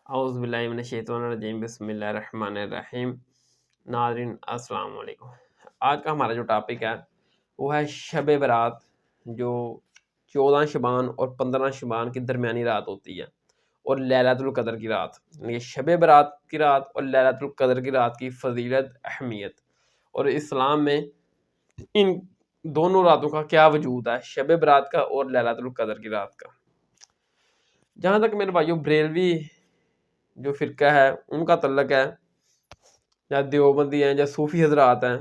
اعوذ باللہ من الشیطان الرجیم، بسم اللہ الرحمن الرحیم۔ ناظرین السلام علیکم۔ آج کا ہمارا جو ٹاپک ہے وہ ہے شب برات، جو 14 شعبان اور 15 شعبان کی درمیانی رات ہوتی ہے، اور لیلۃ القدر کی رات، یعنی شب برات کی رات اور لیلۃ القدر کی رات کی فضیلت، اہمیت، اور اسلام میں ان دونوں راتوں کا کیا وجود ہے، شب برات کا اور لیلۃ القدر کی رات کا۔ جہاں تک میرے بھائیوں بریلوی جو فرقہ ہے ان کا تعلق ہے، یا دیوبندی ہیں یا صوفی حضرات ہیں،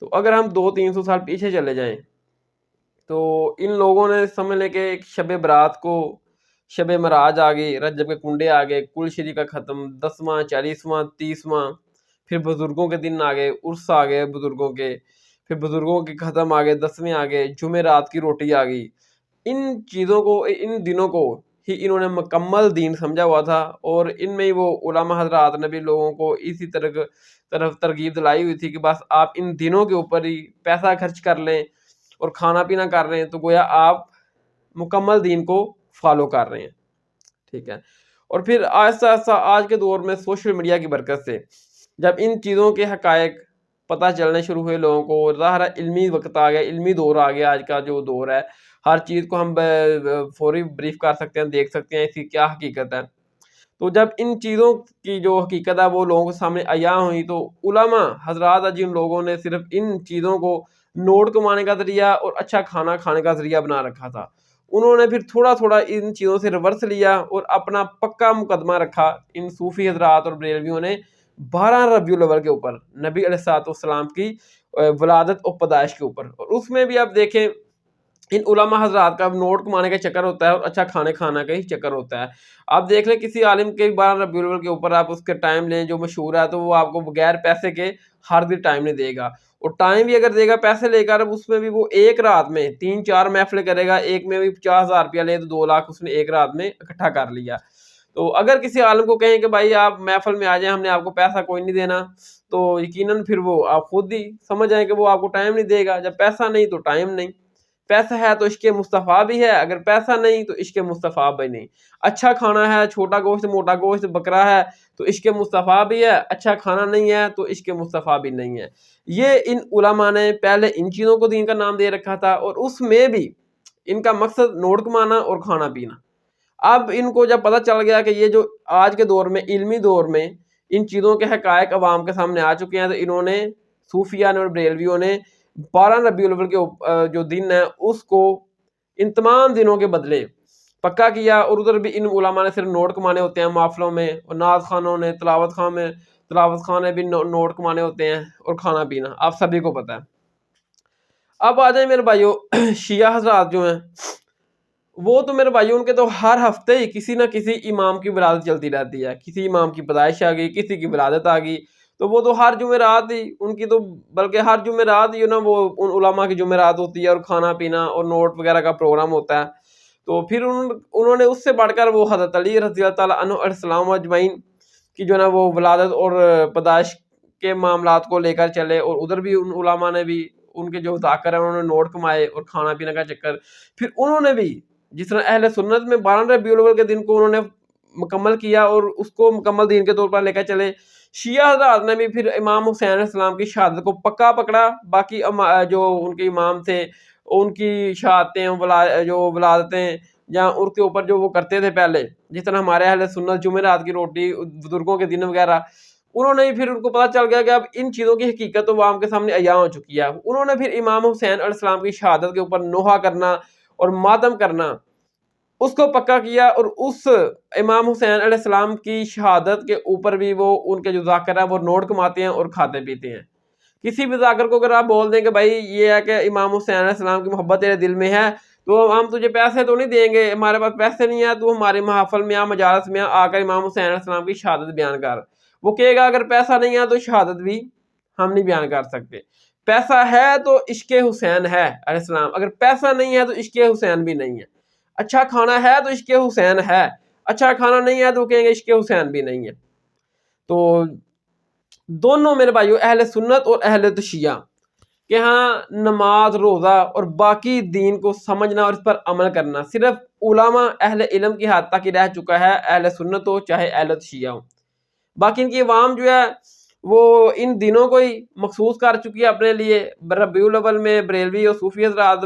تو اگر ہم 200-300 سال پیچھے چلے جائیں تو ان لوگوں نے سمجھ لیں کہ ایک شب برات کو شب معراج آ گئی، رجب کے کنڈے آ گئے، کل شری کا ختم، 10واں 40واں 30واں، پھر بزرگوں کے دن آ گئے، عرس آ گئے بزرگوں کے، پھر بزرگوں کے ختم آ گئے، 10ویں آ گئے، جمعرات کی روٹی آ گئی۔ ان چیزوں کو، ان دنوں کو ہی انہوں نے مکمل دین سمجھا ہوا تھا، اور ان میں ہی وہ علماء حضرات نے بھی لوگوں کو اسی طرف ترغیب دلائی ہوئی تھی کہ بس آپ ان دنوں کے اوپر ہی پیسہ خرچ کر لیں اور کھانا پینا کر رہے ہیں تو گویا آپ مکمل دین کو فالو کر رہے ہیں، ٹھیک ہے۔ اور پھر آہستہ آہستہ آج کے دور میں سوشل میڈیا کی برکت سے جب ان چیزوں کے حقائق پتہ چلنے شروع ہوئے لوگوں کو، ظاہر علمی وقت آ گیا، علمی دور آ گیا، آج کا جو دور ہے ہر چیز کو ہم فوری بریف کر سکتے ہیں، دیکھ سکتے ہیں اس کی کیا حقیقت ہے۔ تو جب ان چیزوں کی جو حقیقت ہے وہ لوگوں کے سامنے عیاں ہوئی تو علماء حضرات جن لوگوں نے صرف ان چیزوں کو نوٹ کمانے کا ذریعہ اور اچھا کھانا کھانے کا ذریعہ بنا رکھا تھا، انہوں نے پھر تھوڑا تھوڑا ان چیزوں سے ریورس لیا اور اپنا پکا مقدمہ رکھا ان صوفی حضرات اور بریلویوں نے 12 ربیع الاول کے اوپر، نبی علیہ الصلوۃ والسلام کی ولادت اور پیدائش کے اوپر۔ اور اس میں بھی آپ دیکھیں ان علماء حضرات کا نوٹ کمانے کا چکر ہوتا ہے اور اچھا کھانے کھانا کا ہی چکر ہوتا ہے۔ آپ دیکھ لیں کسی عالم کے 12 ربیع الاول کے اوپر آپ اس کے ٹائم لیں جو مشہور ہے تو وہ آپ کو بغیر پیسے کے ہر دن ٹائم نہیں دے گا، اور ٹائم بھی اگر دے گا پیسے لے کر، اس میں بھی وہ ایک رات میں 3-4 محفلیں کرے گا، ایک میں بھی 50,000 روپیہ لے تو 2 لاکھ اس نے ایک رات میں اکٹھا کر لیا۔ تو اگر کسی عالم کو کہیں کہ بھائی آپ محفل میں آ جائیں، ہم نے آپ کو پیسہ کوئی نہیں دینا، تو یقیناً پھر وہ آپ خود ہی سمجھ جائیں کہ وہ آپ کو ٹائم نہیں دے گا۔ جب پیسہ نہیں تو ٹائم نہیں، پیسہ ہے تو عشق مصطفیٰ بھی ہے، اگر پیسہ نہیں تو عشق مصطفیٰ بھی نہیں۔ اچھا کھانا ہے، چھوٹا گوشت موٹا گوشت بکرا ہے تو عشق مصطفیٰ بھی ہے، اچھا کھانا نہیں ہے تو عشق مصطفیٰ بھی نہیں ہے۔ یہ ان علماء نے پہلے ان چیزوں کو دین کا نام دے رکھا تھا، اور اس میں بھی ان کا مقصد نوٹ کمانا اور کھانا پینا۔ اب ان کو جب پتہ چل گیا کہ یہ جو آج کے دور میں علمی دور میں ان چیزوں کے حقائق عوام کے سامنے آ چکے ہیں، تو انہوں نے صوفیہ نے اور بریلویوں نے 12 ربیع الاول کے جو دن ہے اس کو ان تمام دنوں کے بدلے پکا کیا، اور ادھر بھی ان علماء نے صرف نوٹ کمانے ہوتے ہیں محفلوں میں، اور ناز خانوں نے تلاوت خانے بھی نوٹ کمانے ہوتے ہیں، اور کھانا پینا آپ سبھی کو پتہ ہے۔ اب آ جائیں میرے بھائیوں شیعہ حضرات جو ہیں، وہ تو میرے بھائیوں ان کے تو ہر ہفتے ہی کسی نہ کسی امام کی ولادت چلتی رہتی ہے، کسی امام کی پیدائش آ گئی، کسی کی ولادت آ گئی، تو وہ تو ہر جمعرات ہی ان کی تو، بلکہ ہر جمعرات ہی نا وہ ان علماء کی جمعرات ہوتی ہے، اور کھانا پینا اور نوٹ وغیرہ کا پروگرام ہوتا ہے۔ تو پھر انہوں نے اس سے بڑھ کر وہ حضرت علی رضی اللہ تعالیٰ عنہ علیہ السلام اجمعین کی جو نا وہ ولادت اور پیدائش کے معاملات کو لے کر چلے، اور ادھر بھی ان علماء نے بھی ان کے جو ذاکر ہیں انہوں نے نوٹ کمائے اور کھانا پینا کا چکر۔ پھر انہوں نے بھی جس طرح اہل سنت میں 12 ربیع الاول کے دن کو انہوں نے مکمل کیا اور اس کو مکمل دین کے طور پر لے کر چلے، شیعہ حضرات نے بھی پھر امام حسین علیہ السلام کی شہادت کو پکا پکڑا۔ باقی جو ان کے امام تھے ان کی شہادتیں جو ولادتیں یا ان کے اوپر جو وہ کرتے تھے پہلے، جس طرح ہمارے اہل سنت جمعرات کی روٹی، بزرگوں کے دن وغیرہ، انہوں نے پھر ان کو پتہ چل گیا کہ اب ان چیزوں کی حقیقت تو عوام کے سامنے عیاں ہو چکی ہے۔ انہوں نے پھر امام حسین علیہ السلام کی شہادت کے اوپر نوحہ کرنا اور ماتم کرنا اس کو پکا کیا، اور اس امام حسین علیہ السلام کی شہادت کے اوپر بھی وہ ان کے جو ذاکر ہے وہ نوٹ کماتے ہیں اور کھاتے پیتے ہیں۔ کسی بھی ذاکر کو اگر آپ بول دیں کہ بھائی یہ ہے کہ امام حسین علیہ السلام کی محبت تیرے دل میں ہے تو ہم تجھے پیسے تو نہیں دیں گے، ہمارے پاس پیسے نہیں ہیں، تو ہمارے محافل میں مجالس میں آ کر امام حسین علیہ السلام کی شہادت بیان کر۔ وہ کہے گا اگر پیسہ نہیں ہے تو شہادت بھی ہم نہیں بیان کر سکتے۔ پیسہ ہے تو عشق حسین ہے علیہ السلام، اگر پیسہ نہیں ہے تو عشق حسین بھی نہیں ہے۔ اچھا کھانا ہے تو عشق حسین ہے، اچھا کھانا نہیں ہے تو کہیں گے عشق حسین بھی نہیں ہے۔ تو دونوں میرے بھائیو اہل سنت اور اہل شیعہ کہ ہاں نماز روزہ اور باقی دین کو سمجھنا اور اس پر عمل کرنا صرف علماء اہل علم کی حد تک ہی رہ چکا ہے، اہل سنت ہو چاہے اہل شیعہ ہو. باقی ان کی عوام جو ہے وہ ان دنوں کو ہی مخصوص کر چکی ہے اپنے لیے. ربیع الاول میں بریلوی اور صوفی حضرات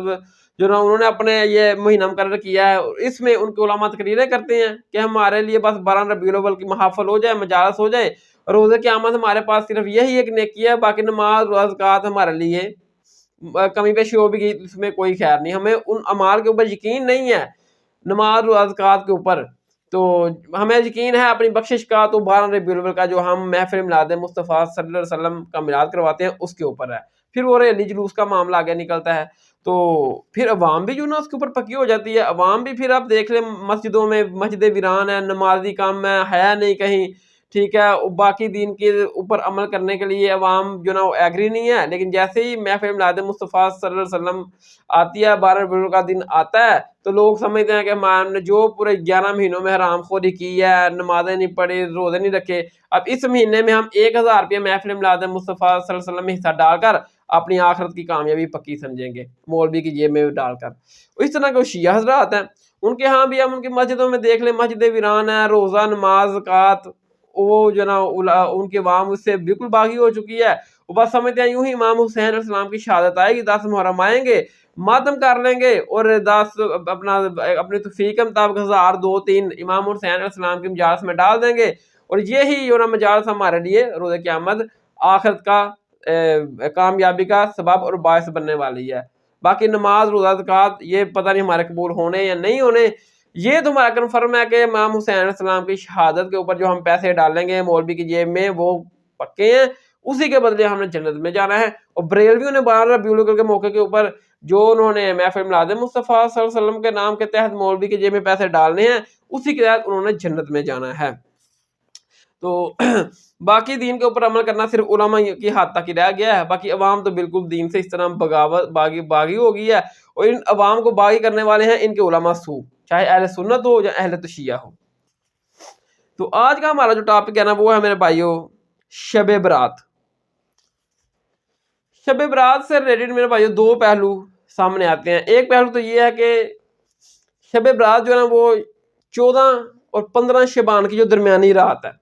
جو نا انہوں نے اپنے یہ مہینہ مقرر کیا ہے، اس میں ان کے علماء تقریریں کرتے ہیں کہ ہمارے لیے بس 12 ربیع الاول کی محافل ہو جائے، مجالس ہو جائے، روزے قیامت ہمارے پاس صرف یہی ایک نیکی ہے، باقی نماز و زکوٰۃ ہمارے لیے کمی بیشی ہو بھی گئی اس میں کوئی خیر نہیں. ہمیں ان اعمال کے اوپر یقین نہیں ہے، نماز و زکوٰۃ کے اوپر، تو ہمیں یقین ہے اپنی بخشش کا تو 12 ربیع الاول کا جو ہم محفل میلاد مصطفیٰ صلی اللہ علیہ وسلم کا میلاد کرواتے ہیں اس کے اوپر ہے. پھر وہ ریلی جلوس کا معاملہ آگے نکلتا ہے، تو پھر عوام بھی جو نا اس کے اوپر پکی ہو جاتی ہے. عوام بھی پھر آپ دیکھ لیں مسجدوں میں مسجد ویران ہے، نمازی کم ہے نہیں کہیں، ٹھیک ہے، باقی دین کے اوپر عمل کرنے کے لیے عوام جو نا وہ ایگری نہیں ہے. لیکن جیسے ہی محفل میلاد مصطفیٰ صلی اللہ علیہ وسلم آتی ہے، 12 ربیع الاول کا دن آتا ہے، تو لوگ سمجھتے ہیں کہ ہم نے جو پورے 11 مہینوں میں حرام خوری کی ہے، نمازیں نہیں پڑھی، روزے نہیں رکھے، اب اس مہینے میں ہم 1000 روپیہ محفل میلاد مصطفیٰ صلی اللہ علیہ وسلم میں حصہ ڈال کر اپنی آخرت کی کامیابی پکی سمجھیں گے، مولوی کی جیب میں ڈال کر. اس طرح کے شیعہ حضرات ہیں، ان کے ہاں بھی ہم ان کی مسجدوں میں دیکھ لیں، مسجد ویران ہے، روزہ نماز زکوٰۃ وہ جو نا ان کے عوام اس سے بالکل باغی ہو چکی ہے. وہ بس سمجھتے ہیں یوں ہی امام حسین علیہ السلام کی شہادت آئے گی، 10 محرم آئیں گے، ماتم کر لیں گے اور 10 اپنے توفیق کے مطابق 1000 2 3 امام حسین علیہ السلام کی مجالس میں ڈال دیں گے، اور یہی جو نا مجالس ہمارے لیے روز قیامت آخرت کا کامیابی کا سبب اور باعث بننے والی ہے. باقی نماز روزہ زکوٰۃ یہ پتہ نہیں ہمارے قبول ہونے یا نہیں ہونے. یہ تو ہمارا کنفرم ہے کہ امام حسین علیہ السلام کی شہادت کے اوپر جو ہم پیسے ڈالیں گے مولوی کی جیب میں وہ پکے ہیں، اسی کے بدلے ہم نے جنت میں جانا ہے. اور بریلویوں نے 12 ربیع الاول کے موقع کے اوپر جو انہوں نے محفل میلاد مصطفیٰ صلی اللہ علیہ وسلم کے نام کے تحت مولوی کی جیب میں پیسے ڈالنے ہیں، اسی کے تحت انہوں نے جنت میں جانا ہے. تو باقی دین کے اوپر عمل کرنا صرف علماء کی حد تک ہی رہ گیا ہے. باقی عوام تو بالکل دین سے اس طرح بغاوت باغی ہو گئی ہے، اور ان عوام کو باغی کرنے والے ہیں ان کے علماء سو، چاہے اہل سنت ہو یا اہل شیعہ ہو. تو آج کا ہمارا جو ٹاپک ہے نا وہ ہے میرے بھائیو شب برات. شب برات سے ریلیٹڈ میرے بھائیو 2 پہلو سامنے آتے ہیں. ایک پہلو تو یہ ہے کہ شب برات جو ہے نا وہ 14 اور 15 شبان کی جو درمیانی رات ہے.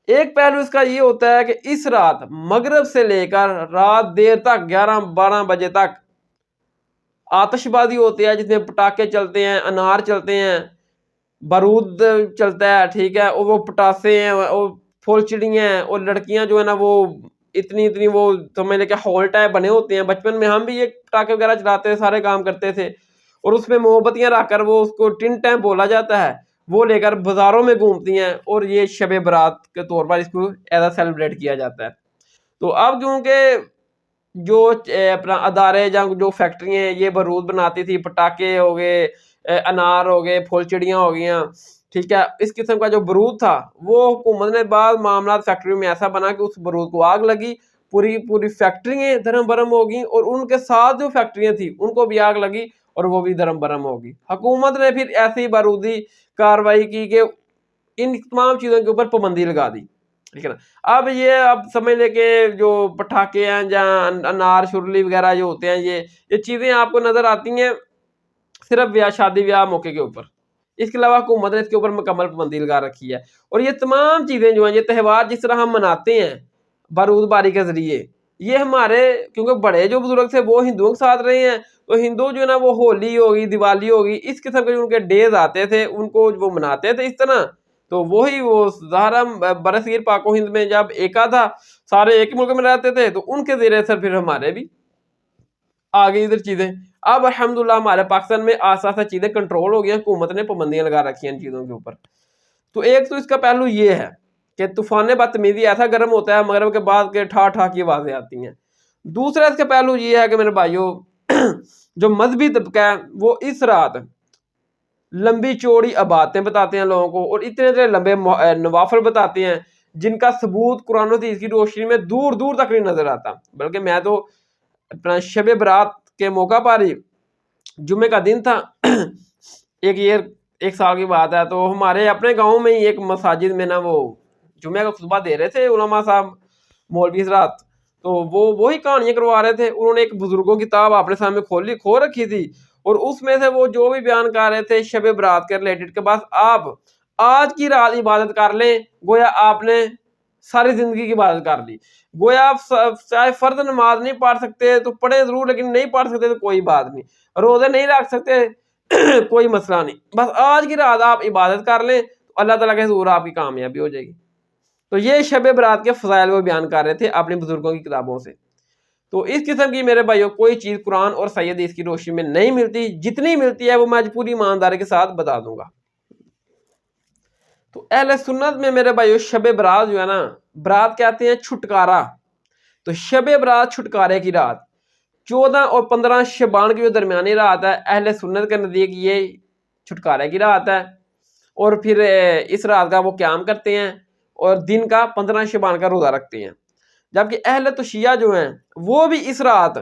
ایک پہلو اس کا یہ ہوتا ہے کہ اس رات مغرب سے لے کر رات دیر تک 11-12 بجے تک آتش بازی ہوتی ہے، جس میں پٹاخے چلتے ہیں، انار چلتے ہیں، بارود چلتا ہے، ٹھیک ہے، اور وہ پٹاسے ہیں اور پھول چڑیاں ہیں، اور لڑکیاں جو ہے نا وہ اتنی وہ سمجھ لے کہ ہال ٹائپ بنے ہوتے ہیں. بچپن میں ہم بھی یہ پٹاخے وغیرہ چلاتے تھے، سارے کام کرتے تھے، اور اس میں موم بتیاں رکھ کر وہ اس کو ٹن ٹائم بولا جاتا ہے، وہ لے کر بازاروں میں گھومتی ہیں، اور یہ شب برات کے طور پر اس کو ایسا سیلیبریٹ کیا جاتا ہے. تو اب کیونکہ جو اپنا ادارے یا جو فیکٹریاں یہ بارود بناتی تھی، پٹاخے ہو گئے، انار ہو گئے، پھول چڑیاں ہو گئیاں، ٹھیک ہے، اس قسم کا جو بارود تھا وہ حکومت نے بعض معاملات فیکٹریوں میں ایسا بنا کہ اس بارود کو آگ لگی، پوری فیکٹریاں دھرم برہم ہو گئیں، اور ان کے ساتھ جو فیکٹریاں تھیں ان کو بھی آگ لگی اور وہ بھی دھرم برہم ہوگی. حکومت نے پھر ایسی بارودی کاروائی کی کہ ان تمام چیزوں کے اوپر پابندی لگا دی، ٹھیک ہے نا. اب یہ سمجھ لیں کہ جو پٹاخے ہیں یا انار شرلی وغیرہ جو ہوتے ہیں یہ چیزیں آپ کو نظر آتی ہیں صرف شادی بیاہ موقع کے اوپر. اس کے علاوہ حکومت نے اس کے اوپر مکمل پابندی لگا رکھی ہے. اور یہ تمام چیزیں جو ہیں، یہ تہوار جس طرح ہم مناتے ہیں بارود باری کے ذریعے، یہ ہمارے کیونکہ بڑے جو بزرگ تھے وہ ہندوؤں کے ساتھ رہے ہیں، تو ہندو جو ہے نا وہ ہولی ہوگی، دیوالی ہوگی، اس قسم کے جو ان کے ڈیز آتے تھے ان کو وہ مناتے تھے اس طرح. تو وہی وہ ظاہرا برصغیر پاک و ہند میں جب ایکا تھا، سارے ایک ملک میں رہتے تھے، تو ان کے زیر اثر پھر ہمارے بھی آگے ادھر چیزیں. اب الحمدللہ ہمارے پاکستان میں آسا آسا چیزیں کنٹرول ہو گئی ہیں، حکومت نے پابندیاں لگا رکھی ہیں ان چیزوں کے اوپر. تو ایک تو اس کا پہلو یہ ہے کہ طوفان بدتمیزی ایسا گرم ہوتا ہے مغرب کے بعد کے ٹھا ٹھا کی آوازیں آتی ہیں. دوسرا اس کا پہلو یہ ہے کہ میرے بھائیوں جو مذہبی طبقہ ہے وہ اس رات لمبی چوڑی عبادتیں بتاتے ہیں لوگوں کو، اور اتنے لمبے نوافل بتاتے ہیں جن کا ثبوت قرآن و حدیث کی روشنی میں دور دور تک نہیں نظر آتا. بلکہ میں تو اپنا شب برات کے موقع پر ہی جمعے کا دن تھا، ایک سال کی بات ہے، تو ہمارے اپنے گاؤں میں ہی ایک مساجد میں نا وہ جمعہ کا خطبہ دے رہے تھے علماء صاحب، مولوی حضرات. تو وہ وہی کہانیاں کروا رہے تھے. انہوں نے ایک بزرگوں کی کتاب اپنے سامنے کھول رکھی تھی اور اس میں سے وہ جو بھی بیان کر رہے تھے شب برات کے ریلیٹڈ کہ بس آپ آج کی رات عبادت کر لیں, گویا آپ نے ساری زندگی کی عبادت کر لی. گویا آپ چاہے فرض نماز نہیں پڑھ سکتے تو پڑھیں ضرور, لیکن نہیں پڑھ سکتے تو کوئی بات نہیں, روزے نہیں رکھ سکتے کوئی مسئلہ نہیں, بس آج کی رات آپ عبادت کر لیں تو اللہ تعالیٰ کے حضور آپ کی کامیابی ہو جائے گی. تو یہ شب برات کے فضائل وہ بیان کر رہے تھے اپنے بزرگوں کی کتابوں سے. تو اس قسم کی میرے بھائیوں کوئی چیز قرآن اور صحیح حدیث کی روشنی میں نہیں ملتی, جتنی ملتی ہے وہ میں آج پوری ایمانداری کے ساتھ بتا دوں گا. تو اہل سنت میں میرے بھائیوں شب برات جو ہے نا, برات کہتے ہیں چھٹکارا. تو شب برات چھٹکارے کی رات 14 اور 15 شبان کی جو درمیانی رات ہے, اہل سنت کے نزدیک یہ چھٹکارے کی رات ہے. اور پھر اس رات کا وہ قیام کرتے ہیں اور دن کا 15 شبان کا روزہ رکھتے ہیں. جبکہ اہل تشیعہ جو ہیں وہ بھی اس رات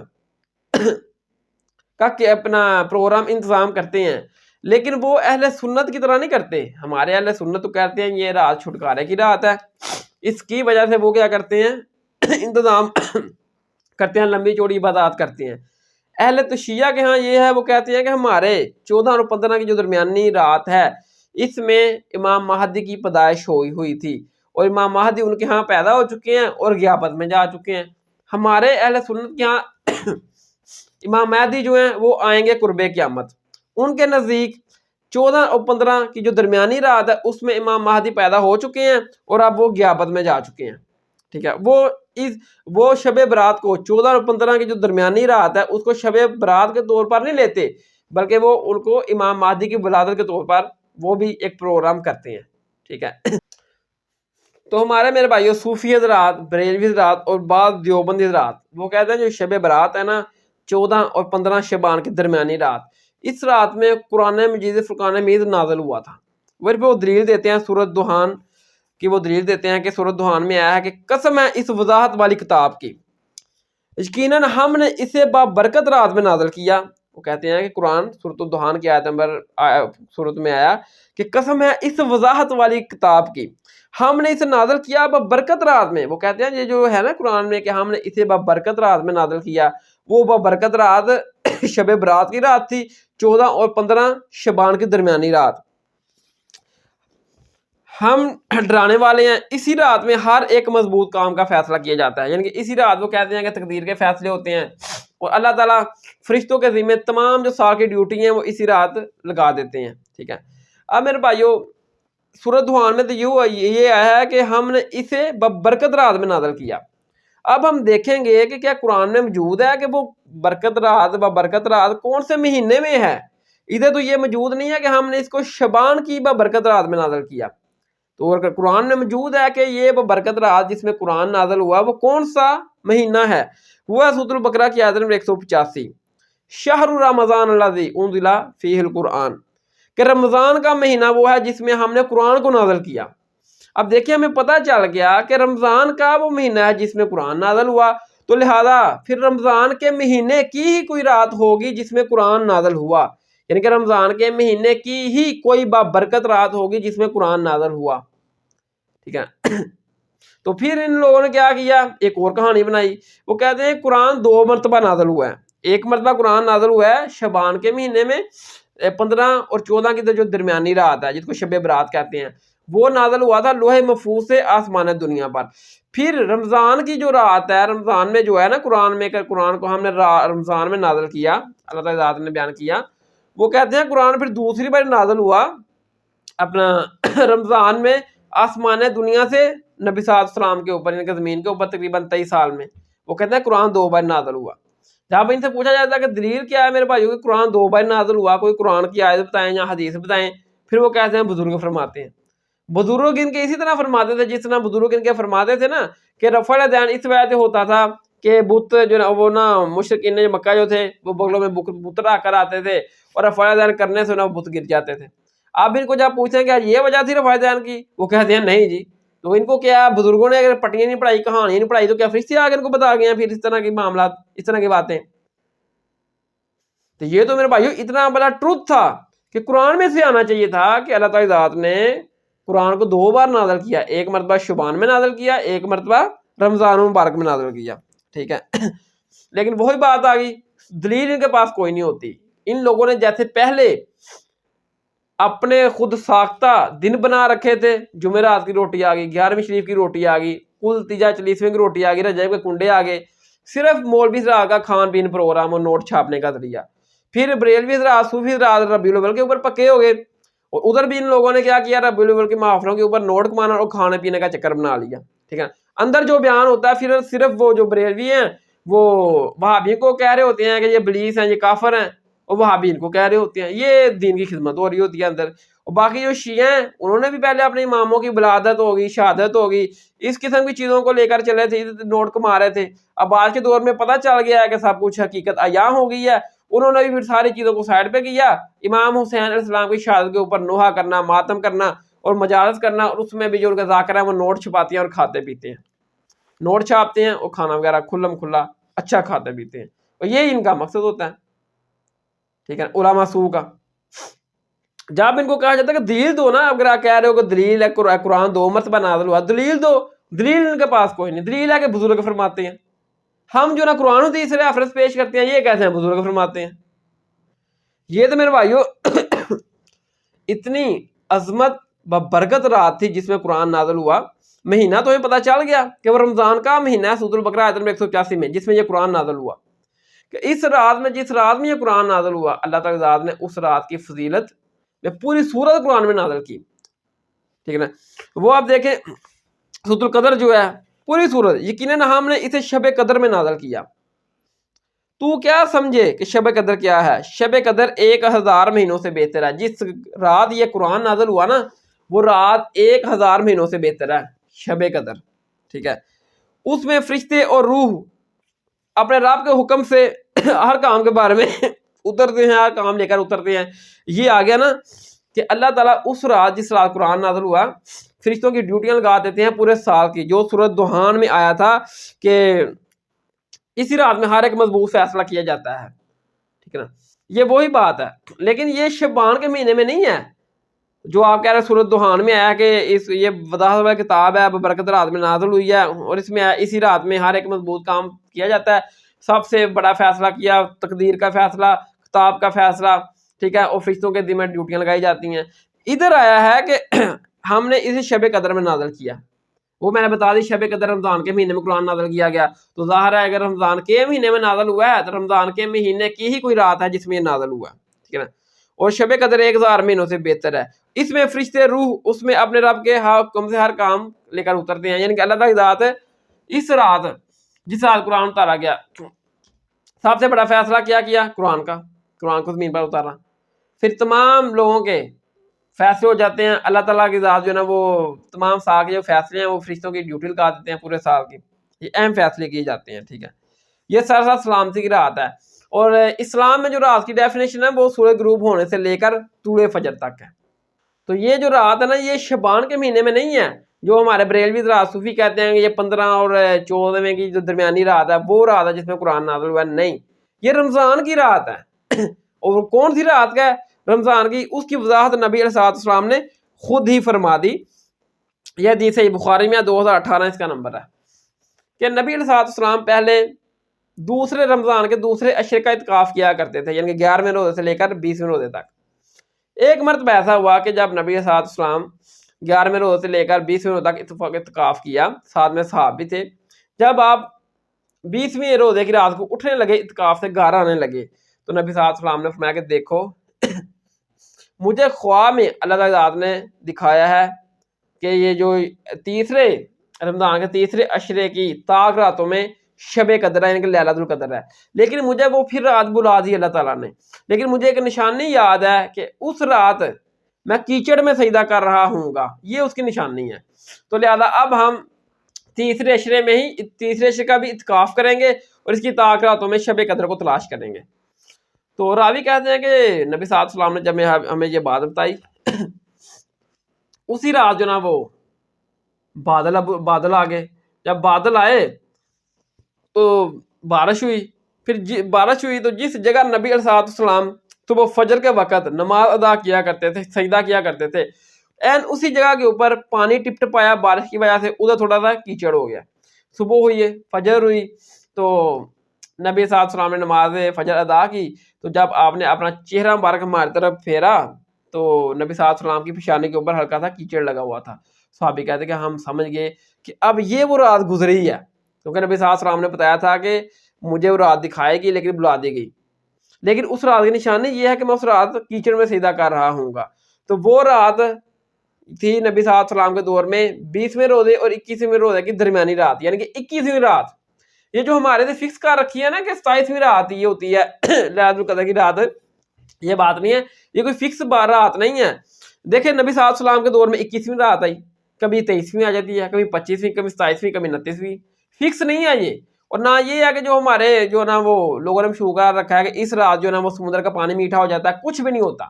کا اپنا پروگرام انتظام کرتے ہیں, لیکن وہ اہل سنت کی طرح نہیں کرتے. ہمارے اہل سنت تو کہتے ہیں یہ رات چھٹکارے کی رات ہے, اس کی وجہ سے وہ کیا کرتے ہیں انتظام کرتے ہیں, لمبی چوڑی عبادات کرتے ہیں. اہل تشیعہ کے ہاں یہ ہے, وہ کہتے ہیں کہ ہمارے 14 اور 15 کی جو درمیانی رات ہے اس میں امام مہدی کی پیدائش ہوئی تھی, اور امام مہدی ان کے ہاں پیدا ہو چکے ہیں اور غیابت میں جا چکے ہیں. ہمارے اہل سنت کے ہاں امام مہدی جو ہیں وہ آئیں گے قرب قیامت. ان کے نزدیک 14 اور 15 کی جو درمیانی رات ہے اس میں امام مہدی پیدا ہو چکے ہیں اور اب وہ غیابت میں جا چکے ہیں. ٹھیک ہے, وہ شب برات کو 14 اور 15 کی جو درمیانی رات ہے اس کو شب برات کے طور پر نہیں لیتے, بلکہ وہ ان کو امام مہدی کی ولادت کے طور پر وہ بھی ایک پروگرام کرتے ہیں. ٹھیک ہے, تو ہمارے میرے بھائیو صوفی حضرات, بریلوی حضرات اور بعض دیوبندی حضرات وہ کہتے ہیں جو شب برات ہے نا 14 اور 15 شبان کی درمیانی رات, اس رات میں قرآن مجید فرقان حمید نازل ہوا تھا. وہ دلیل دیتے ہیں سورۃ دخان کی, وہ دلیل دیتے ہیں کہ سورۃ دخان میں آیا ہے کہ قسم ہے اس وضاحت والی کتاب کی, یقیناً ہم نے اسے بابرکت رات میں نازل کیا. وہ کہتے ہیں کہ قرآن سورۃ الدخان کی آیت نمبر سورۃ میں آیا کہ قسم ہے اس وضاحت والی کتاب کی, ہم نے اسے نازل کیا بابرکت رات میں. وہ کہتے ہیں یہ جو ہے نا قرآن میں کہ ہم نے اسے بابرکت رات میں نازل کیا, وہ بابرکت رات شب برات کی رات تھی, 14 اور 15 شبان کی درمیانی رات. ہم ڈرانے والے ہیں, اسی رات میں ہر ایک مضبوط کام کا فیصلہ کیا جاتا ہے. یعنی کہ اسی رات وہ کہتے ہیں کہ تقدیر کے فیصلے ہوتے ہیں, اور اللہ تعالیٰ فرشتوں کے ذمہ تمام جو سال کی ڈیوٹی ہیں وہ اسی رات لگا دیتے ہیں. ٹھیک ہے, اب میرے بھائیو سورۃ دخان میں تو یہ آیا ہے کہ ہم نے اسے ببرکت رات میں نازل کیا. اب ہم دیکھیں گے کہ کیا قرآن میں موجود ہے کہ وہ برکت رات ببرکت رات کون سے مہینے میں ہے. ادھر تو یہ موجود نہیں ہے کہ ہم نے اس کو شبان کی ببرکت رات میں نازل کیا. تو قرآن میں موجود ہے کہ یہ برکت رات جس میں قرآن نازل ہوا وہ کون سا مہینہ ہے, وہ ہے سورۃ البقرہ کی آیت نمبر 185, شہر رمضان الذی انزل فیہ القرآن, کہ رمضان کا مہینہ وہ ہے جس میں ہم نے قرآن کو نازل کیا. اب دیکھیں ہمیں پتہ چل گیا کہ رمضان کا وہ مہینہ ہے جس میں قرآن نازل ہوا, تو لہذا پھر رمضان کے مہینے کی ہی کوئی رات ہوگی جس میں قرآن نازل ہوا. یعنی کہ رمضان کے مہینے کی ہی کوئی بابرکت رات ہوگی جس میں قرآن نازل ہوا. ٹھیک ہے, تو پھر ان لوگوں نے کیا کیا, ایک اور کہانی بنائی. وہ کہتے ہیں قرآن 2 مرتبہ نازل ہوا ہے. ایک مرتبہ قرآن نازل ہوا ہے شبان کے مہینے میں 15 اور 14 کی جو درمیانی رات ہے جس کو شب برات کہتے ہیں, وہ نازل ہوا تھا لوح محفوظ سے آسمان دنیا پر. پھر رمضان کی جو رات ہے, رمضان میں جو ہے نا قرآن میں قرآن کو ہم نے رمضان میں نازل کیا, اللہ تعالیٰ ذات نے بیان کیا. وہ کہتے ہیں قرآن پھر دوسری بار نازل ہوا اپنا رمضان میں آسمان دنیا سے نبی صلی اللہ علیہ وسلم کے اوپر, یعنی کہ زمین کے اوپر تقریباً 23 سال میں. وہ کہتے ہیں قرآن 2 بار نازل ہوا. جب ان سے پوچھا جاتا ہے کہ دلیل کیا ہے میرے بھائیوں کہ قرآن 2 بار نازل ہوا, کوئی قرآن کی آیت بتائیں یا حدیث بتائیں, پھر وہ کہتے ہیں بزرگ فرماتے ہیں. بزرگ ان کے اسی طرح فرماتے تھے جس طرح بزرگ ان کے فرماتے تھے نا کہ رفع دین اس وجہ سے ہوتا تھا کہ بت جو نا وہ نا مشرکین جو مکہ جو تھے وہ بغلوں میں بت رکھ کر آتے تھے, اور رفع دین کرنے سے نا بت گر جاتے تھے. آپ ان کو جب پوچھیں کہ یہ وجہ تھی رفع دین کی, وہ کہتے ہیں نہیں جی. تو ان کو کیا بزرگوں نے اگر پٹیاں نہیں پڑھائی, کہانیاں نہیں پڑھائی, تو کیا فرشتے آ کے ان کو بتا گئے ہیں پھر اس طرح کے معاملات, اس طرح کی باتیں. تو یہ تو میرے بھائیو اتنا بڑا ٹروتھ تھا کہ قرآن میں سے آنا چاہیے تھا کہ اللہ تعالی ذات نے قرآن کو 2 بار نازل کیا, ایک مرتبہ شبان میں نازل کیا, ایک مرتبہ رمضان مبارک میں نازل کیا. ٹھیک ہے لیکن وہی بات آ گئی، دلیل ان کے پاس کوئی نہیں ہوتی. ان لوگوں نے جیسے پہلے اپنے خود ساختہ دن بنا رکھے تھے، جمعرات کی روٹی آ گئی، 11ویں شریف کی روٹی آ گئی، کل تیجا 40ویں کی روٹی آ گئی، رجب کے کنڈے آ گئے، صرف مولوی حضرات کا کھان پین پروگرام اور نوٹ چھاپنے کا ذریعہ. پھر بریلوی حضرات صوفی حضرات ربیع الاول کے اوپر پکے ہو گئے، اور ادھر بھی ان لوگوں نے کیا کیا، ربیع الاول کے محافلوں کے اوپر نوٹ کمانا اور کھانے پینے کا چکر بنا لیا. ٹھیک ہے، اندر جو بیان ہوتا ہے پھر صرف وہ جو بریلوی ہیں وہ وہابی کو کہہ رہے ہوتے ہیں کہ یہ بلیس ہیں، یہ کافر ہیں، اور وہابی ان کو کہہ رہے ہوتے ہیں. یہ دین کی خدمت ہو رہی ہوتی ہے اندر. اور باقی جو شیعہ ہیں انہوں نے بھی پہلے اپنے اماموں کی ولادت ہوگی، شہادت ہوگی، اس قسم کی چیزوں کو لے کر چلے تھے، نوٹ کما رہے تھے. اب آج کے دور میں پتہ چل گیا ہے کہ سب کچھ حقیقت عیاں ہو گئی ہے، انہوں نے بھی پھر ساری چیزوں کو سائڈ پہ کیا. امام حسین علیہ السلام کی شہادت کے اوپر نوحہ کرنا، ماتم کرنا اور مجالس کرنا، اور اس میں بھی جو ان کا ذاکر ہے وہ نوٹ چھپاتے ہیں اور کھاتے پیتے ہیں، نوٹ چھاپتے ہیں اور کھانا وغیرہ کھلم کھلا اچھا کھاتے پیتے ہیں، اور یہی ان کا مقصد ہوتا ہے. ٹھیک ہے، علماء سو کا. جب ان کو کہا جاتا ہے کہ دلیل دو نا، اگر آپ کہہ رہے ہو کہ دلیل ہے قرآن 2 مرتبہ نازل ہوا، دلیل دو. دلیل ان کے پاس کوئی نہیں. دلیل ہے کہ بزرگ فرماتے ہیں. ہم جو نا قرآن و حدیث سے ریفرنس پیش کرتے ہیں، یہ کہتے ہیں بزرگ فرماتے ہیں. یہ تو میرے بھائیو اتنی عظمت برکت رات تھی جس میں قرآن نازل ہوا. مہینہ تو ہمیں پتہ چل گیا کہ وہ رمضان کا مہینہ ہے، سورۃ البقرہ آیت نمبر 185 میں، جس میں یہ قرآن نازل ہوا. کہ اس رات میں، جس رات میں یہ قرآن نازل ہوا، اللہ تعالی ذات نے اس رات کی فضیلت میں پوری سورت قرآن میں نازل کی. ٹھیک ہے نا، وہ آپ دیکھیں سورۃ القدر جو ہے پوری سورت، یقیناً ہم نے اسے شب قدر میں نازل کیا. تو کیا سمجھے کہ شب قدر کیا ہے؟ شب قدر 1000 مہینوں سے بہتر ہے. جس رات یہ قرآن نازل ہوا نا، وہ رات 1000 مہینوں سے بہتر ہے، شب قدر. ٹھیک ہے، اس میں فرشتے اور روح اپنے رب کے حکم سے ہر کام کے بارے میں اترتے ہیں، ہر کام لے کر اترتے ہیں. یہ آ گیا نا کہ اللہ تعالیٰ اس رات، جس رات قرآن نازل ہوا، فرشتوں کی ڈیوٹیاں لگا دیتے ہیں پورے سال کی. جو سورۃ دخان میں آیا تھا کہ اسی رات میں ہر ایک مضبوط فیصلہ کیا جاتا ہے. ٹھیک ہے نا، یہ وہی بات ہے. لیکن یہ شعبان کے مہینے میں نہیں ہے جو آپ کہہ رہے ہیں سورۃ دخان میں آیا کہ یہ وضاحت والا کتاب ہے، برکت رات میں نازل ہوئی ہے، اور اس میں اسی رات میں ہر ایک مضبوط کام کیا جاتا ہے. سب سے بڑا فیصلہ کیا، تقدیر کا فیصلہ، کتاب کا فیصلہ. ٹھیک ہے، اور فرشتوں کے ذمہ ڈیوٹیاں لگائی جاتی ہیں. ادھر آیا ہے کہ ہم نے اسے شب قدر میں نازل کیا. وہ میں نے بتا دی، شب قدر رمضان کے مہینے میں قرآن نازل کیا گیا. تو ظاہر ہے اگر رمضان کے مہینے میں نازل ہوا ہے تو رمضان کے مہینے کی ہی کوئی رات ہے جس میں یہ نازل ہوا. ٹھیک ہے نا، اور شب قدر 1000 مہینوں سے بہتر ہے. اس میں فرشتے روح اس میں اپنے رب کے حکم سے ہر کام لے کر اترتے ہیں. یعنی کہ اللہ تعالی ذات ہے اس رات، جس رات قرآن اتارا گیا، سب سے بڑا فیصلہ کیا قرآن کا، قرآن کو زمین پر اتارا. پھر تمام لوگوں کے فیصلے ہو جاتے ہیں. اللہ تعالیٰ کی ذات جو ہے نا، وہ تمام سال کے جو فیصلے ہیں وہ فرشتوں کی ڈیوٹی لگا دیتے ہیں پورے سال کی. یہ اہم فیصلے کیے جاتے ہیں. ٹھیک ہے، یہ سر سلامتی کی رات ہے. اور اسلام میں جو رات کی ڈیفینیشن ہے وہ سورج غروب ہونے سے لے کر طلوع فجر تک ہے. تو یہ جو رات ہے نا، یہ شعبان کے مہینے میں نہیں ہے جو ہمارے بریلوی رات صوفی کہتے ہیں کہ یہ 15 اور 14 کی جو درمیانی رات ہے وہ رات ہے جس میں قرآن نازل ہوا ہے. نہیں، یہ رمضان کی رات ہے. اور کون سی رات کا ہے؟ رمضان کی. اس کی وضاحت نبی علیہ السلام نے خود ہی فرما دی. یہ حدیث صحیح بخاری میں 2018 اس کا نمبر ہے کہ نبی علیہ السلام پہلے دوسرے رمضان کے دوسرے عشرے کا اعتکاف کیا کرتے تھے، یعنی کہ 11ویں روزے سے لے کر 20ویں روزے تک. ایک مرتبہ ایسا ہوا کہ جب نبی علیہ السلام 11ویں روزے سے لے کر 20ویں روزے تک اعتکاف کیا، ساتھ میں صحابہ بھی تھے. جب آپ 20ویں روزے کی رات کو اٹھنے لگے اعتکاف سے، گھر آنے لگے، تو نبی صلی اللہ علیہ وسلم نے فرمایا کہ دیکھو مجھے خواب میں اللہ تعالی ذات نے دکھایا ہے کہ یہ جو تیسرے رمضان کے تیسرے عشرے کی طاق راتوں میں شب قدر ہے، یعنی کہ لیلۃ القدر ہے. لیکن مجھے وہ پھر رات بلا دی اللہ تعالیٰ نے. لیکن مجھے ایک نشانی یاد ہے کہ اس رات میں کیچڑ میں سجدہ کر رہا ہوں گا، یہ اس کی نشانی ہے. تو لہذا اب ہم تیسرے عشرے میں ہی تیسرے عشرے کا بھی اعتکاف کریں گے اور اس کی طاق راتوں میں شب قدر کو تلاش کریں گے. تو راوی کہتے ہیں کہ نبی صلی اللہ علیہ وسلم نے جب ہمیں یہ بات بتائی، اسی رات جو نا وہ بادل آ گئے. جب بادل آئے تو بارش ہوئی. پھر بارش ہوئی تو جس جگہ نبی علیہ السلام تو وہ فجر کے وقت نماز ادا کیا کرتے تھے، سجدہ کیا کرتے تھے، این اسی جگہ کے اوپر پانی ٹپ ٹپ آیا بارش کی وجہ سے، ادھر تھوڑا سا کیچڑ ہو گیا. صبح ہوئی ہے، فجر ہوئی تو نبی صلی اللہ علیہ وسلم نے نماز فجر ادا کی تو جب آپ نے اپنا چہرہ مبارک ہماری طرف پھیرا تو نبی صلی اللہ علیہ وسلم کی پیشانی کے اوپر ہلکا تھا کیچڑ لگا ہوا تھا. صحابی کہتے کہ ہم سمجھ گئے کہ اب یہ وہ رات گزری ہے، کیونکہ نبی صلی اللہ علیہ وسلم نے بتایا تھا کہ مجھے وہ رات دکھائے گی لیکن بلا دی گئی، لیکن اس رات کی نشانی یہ ہے کہ میں اس رات کیچڑ میں سجدہ کر رہا ہوں گا. تو وہ رات تھی نبی صلی اللہ علیہ وسلم کے دور میں 20ویں روزے اور 21ویں روزے کی درمیانی رات، یعنی کہ 21ویں رات. یہ جو ہمارے سے فکس کر رکھی ہے نا کہ 27ویں رات یہ ہوتی ہے لیلۃ القدر کی رات، یہ بات نہیں ہے، یہ کوئی فکس رات نہیں ہے. دیکھیں نبی صلی اللہ علیہ وسلم کے دور میں 21ویں رات آئی، کبھی 23ویں آ جاتی ہے، کبھی 25ویں، کبھی 27ویں، کبھی 29ویں، فکس نہیں ہے یہ. اور نہ یہ ہے کہ جو ہمارے جو نا وہ لوگوں نے مشہور کر رکھا ہے کہ اس رات جو نا وہ سمندر کا پانی میٹھا ہو جاتا ہے، کچھ بھی نہیں ہوتا.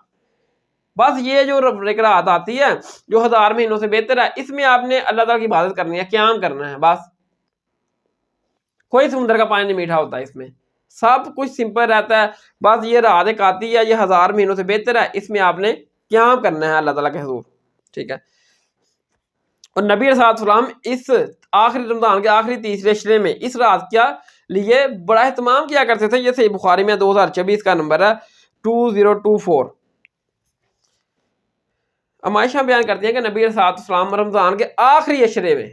بس یہ جو ایک رات آتی ہے جو 1000 مہینوں سے بہتر ہے، اس میں آپ نے اللہ تعالیٰ کی عبادت کرنی ہے، قیام کرنا ہے بس. کوئی سمندر کا پانی نہیں میٹھا ہوتا، اس میں سب کچھ سمپل رہتا ہے. بس یہ رات ایک آتی ہے، یہ 1000 مہینوں سے بہتر ہے، اس میں آپ نے قیام کرنا ہے اللہ تعالیٰ کے حضور. ٹھیک ہے. اور نبی صلی اللہ علیہ وسلم اس آخری رمضان کے آخری تیسرے عشرے میں اس رات کیا لیے بڑا اہتمام کیا کرتے تھے. یہ صحیح بخاری میں 2024 کا نمبر ہے 2024. عائشہ بیان کرتی ہیں کہ نبی صلی اللہ علیہ وسلم رمضان کے آخری عشرے میں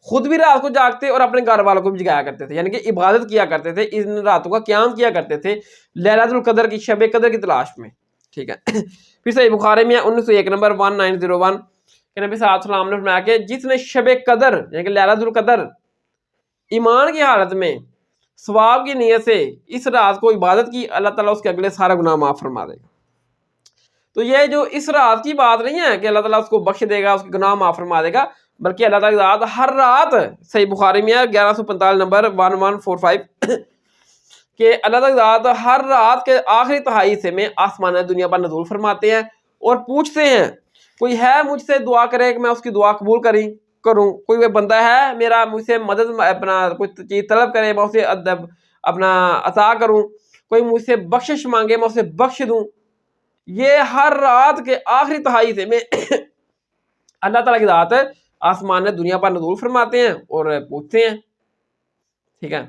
خود بھی رات کو جاگتے اور اپنے گھر والوں کو بھی جگایا کرتے تھے، یعنی کہ عبادت کیا کرتے تھے، ان راتوں کا قیام کیا کرتے تھے لیلۃ القدر کی، شب قدر کی تلاش میں. ٹھیک ہے. پھر صحیح بخاری میں 1901 نمبر 1901 کہ نبی صلی اللہ علیہ وسلم نے فرمایا کہ جس نے شب قدر یعنی کہ لیلۃ القدر ایمان کی حالت میں ثواب کی نیت سے اس رات کو عبادت کی، اللہ تعالیٰ اس کے اگلے سارا گناہ معاف فرما دے گا. تو یہ جو اس رات کی بات نہیں ہے کہ اللہ تعالیٰ اس کو بخش دے گا، اس کے گناہ معاف فرما دے گا، بلکہ اللہ تعالیٰ کی ذات ہر رات، صحیح بخاری میں 1145 نمبر 1145 کہ اللہ تعالیٰ کی ذات ہر رات کے آخری تہائی حصے میں آسمان دنیا پر نزول فرماتے ہیں اور پوچھتے ہیں کوئی ہے مجھ سے دعا کرے کہ میں اس کی دعا قبول کروں، کوئی بندہ ہے میرا مجھ سے مدد اپنا کوئی چیز طلب کرے میں اسے اپنا عطا کروں، کوئی مجھ سے بخشش مانگے میں اسے بخش دوں. یہ ہر رات کے آخری تہائی سے میں اللہ تعالیٰ کی ذات آسمان دنیا پر نزول فرماتے ہیں اور پوچھتے ہیں. ٹھیک ہے.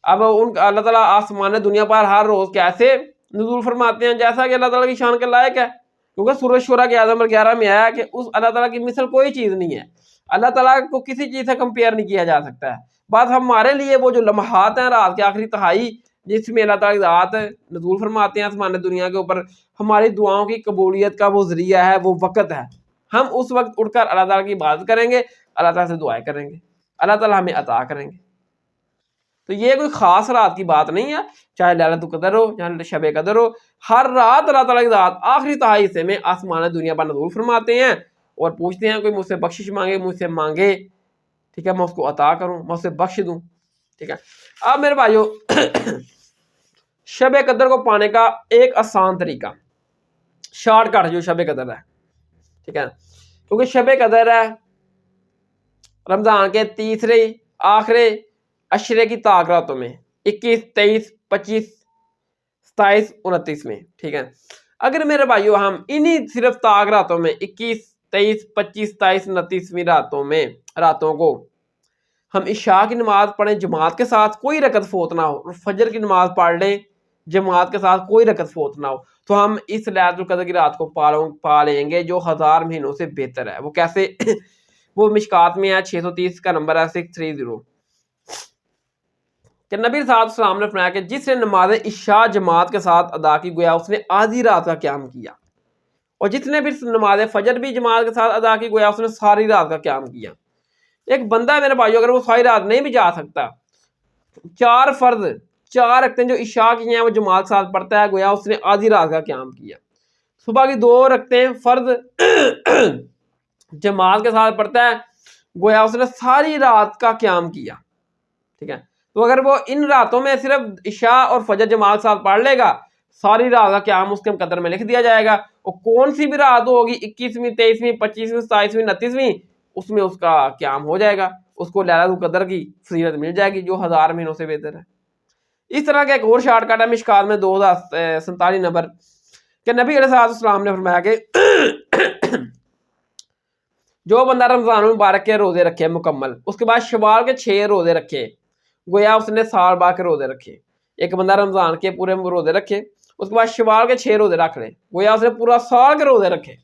اب ان اللہ تعالیٰ آسمان دنیا پر ہر روز کیسے نزول فرماتے ہیں، جیسا کہ اللہ تعالیٰ کی شان کے لائق ہے، کیونکہ سورۃ شورى کے آیت نمبر 11 میں آیا کہ اس اللہ تعالیٰ کی مثل کوئی چیز نہیں ہے، اللہ تعالیٰ کو کسی چیز سے کمپیئر نہیں کیا جا سکتا ہے. بات ہمارے لیے وہ جو لمحات ہیں رات کے آخری تہائی جس میں اللہ تعالیٰ کی ذات نزول فرماتے ہیں آسمان دنیا کے اوپر، ہماری دعاؤں کی قبولیت کا وہ ذریعہ ہے، وہ وقت ہے. ہم اس وقت اٹھ کر اللہ تعالیٰ کی عبادت کریں گے، اللہ تعالیٰ سے دعائیں کریں گے، اللہ تعالیٰ ہمیں عطا کریں گے. تو یہ کوئی خاص رات کی بات نہیں ہے، چاہے لیلۃ القدر ہو چاہے شب قدر ہو، ہر رات اللہ تعالیٰ کی ذات آخری تہائی حصے میں آسمان دنیا پر نزول فرماتے ہیں اور پوچھتے ہیں کوئی مجھ سے بخشش مانگے مجھ سے مانگے، ٹھیک ہے، میں اس کو عطا کروں، میں اسے بخش دوں. ٹھیک ہے. اب میرے بھائیو شب قدر کو پانے کا ایک آسان طریقہ، شارٹ کٹ جو شب قدر ہے، ٹھیک ہے، کیونکہ شب قدر ہے رمضان کے تیسرے آخری عشرے کی طاق راتوں میں 21، 23، 25، 27، 29 میں. ٹھیک ہے. اگر میرے بھائیو ہم انہی صرف طاق راتوں میں 21، 23، 25، 27، 29ویں راتوں کو ہم عشاء کی نماز پڑھیں جماعت کے ساتھ، کوئی رکعت فوت نہ ہو، اور فجر کی نماز پڑھ لیں جماعت کے ساتھ، کوئی رکعت فوت نہ ہو، تو ہم اس لیلۃ القدر کی رات کو پا لیں گے جو 1000 مہینوں سے بہتر ہے. وہ کیسے؟ وہ مشکات میں ہے 630 کا نمبر ہے 630 کہ نبی صلی اللہ علیہ وسلم نے فرمایا کہ جس نے نماز عشاء جماعت کے ساتھ ادا کی گویا اس نے آدھی رات کا قیام کیا، اور جس نے بھی نماز فجر بھی جماعت کے ساتھ ادا کی گویا اس نے ساری رات کا قیام کیا. ایک بندہ ہے میرے بھائیو اگر وہ ساری رات نہیں بھی جا سکتا، 4 فرض 4 رکعتیں جو عشاء کی ہیں وہ جماعت کے ساتھ پڑھتا ہے گویا اس نے آدھی رات کا قیام کیا. صبح کی 2 رکعتیں فرض جماعت کے ساتھ پڑھتا ہے گویا اس نے ساری رات کا قیام کیا. ٹھیک ہے. تو اگر وہ ان راتوں میں صرف عشاء اور فجر جماعت کے ساتھ پڑھ لے گا، ساری رات کا قیام اس کے مقدر میں لکھ دیا جائے گا. اور کون سی بھی رات ہوگی 21ویں، 23ویں، 25ویں، 27ویں، 29ویں، اس میں اس کا قیام ہو جائے گا، اس کو لیلۃ القدر کی فضیلت مل جائے گی جو 1000 مہینوں سے بہتر ہے. اس طرح کا ایک اور شارٹ کٹ ہے مشکات میں 2047 نمبر کہ نبی علیہ السلام نے فرمایا کہ جو بندہ رمضان المبارک کے روزے رکھے مکمل، اس کے بعد شوال کے 6 روزے رکھے گویا اس نے سال بعد کے روزے رکھے. ایک بندہ رمضان کے پورے روزے رکھے, اس کے بعد شوال کے 6 روزے رکھ لے, گویا اس نے پورا سال کے روزے رکھے.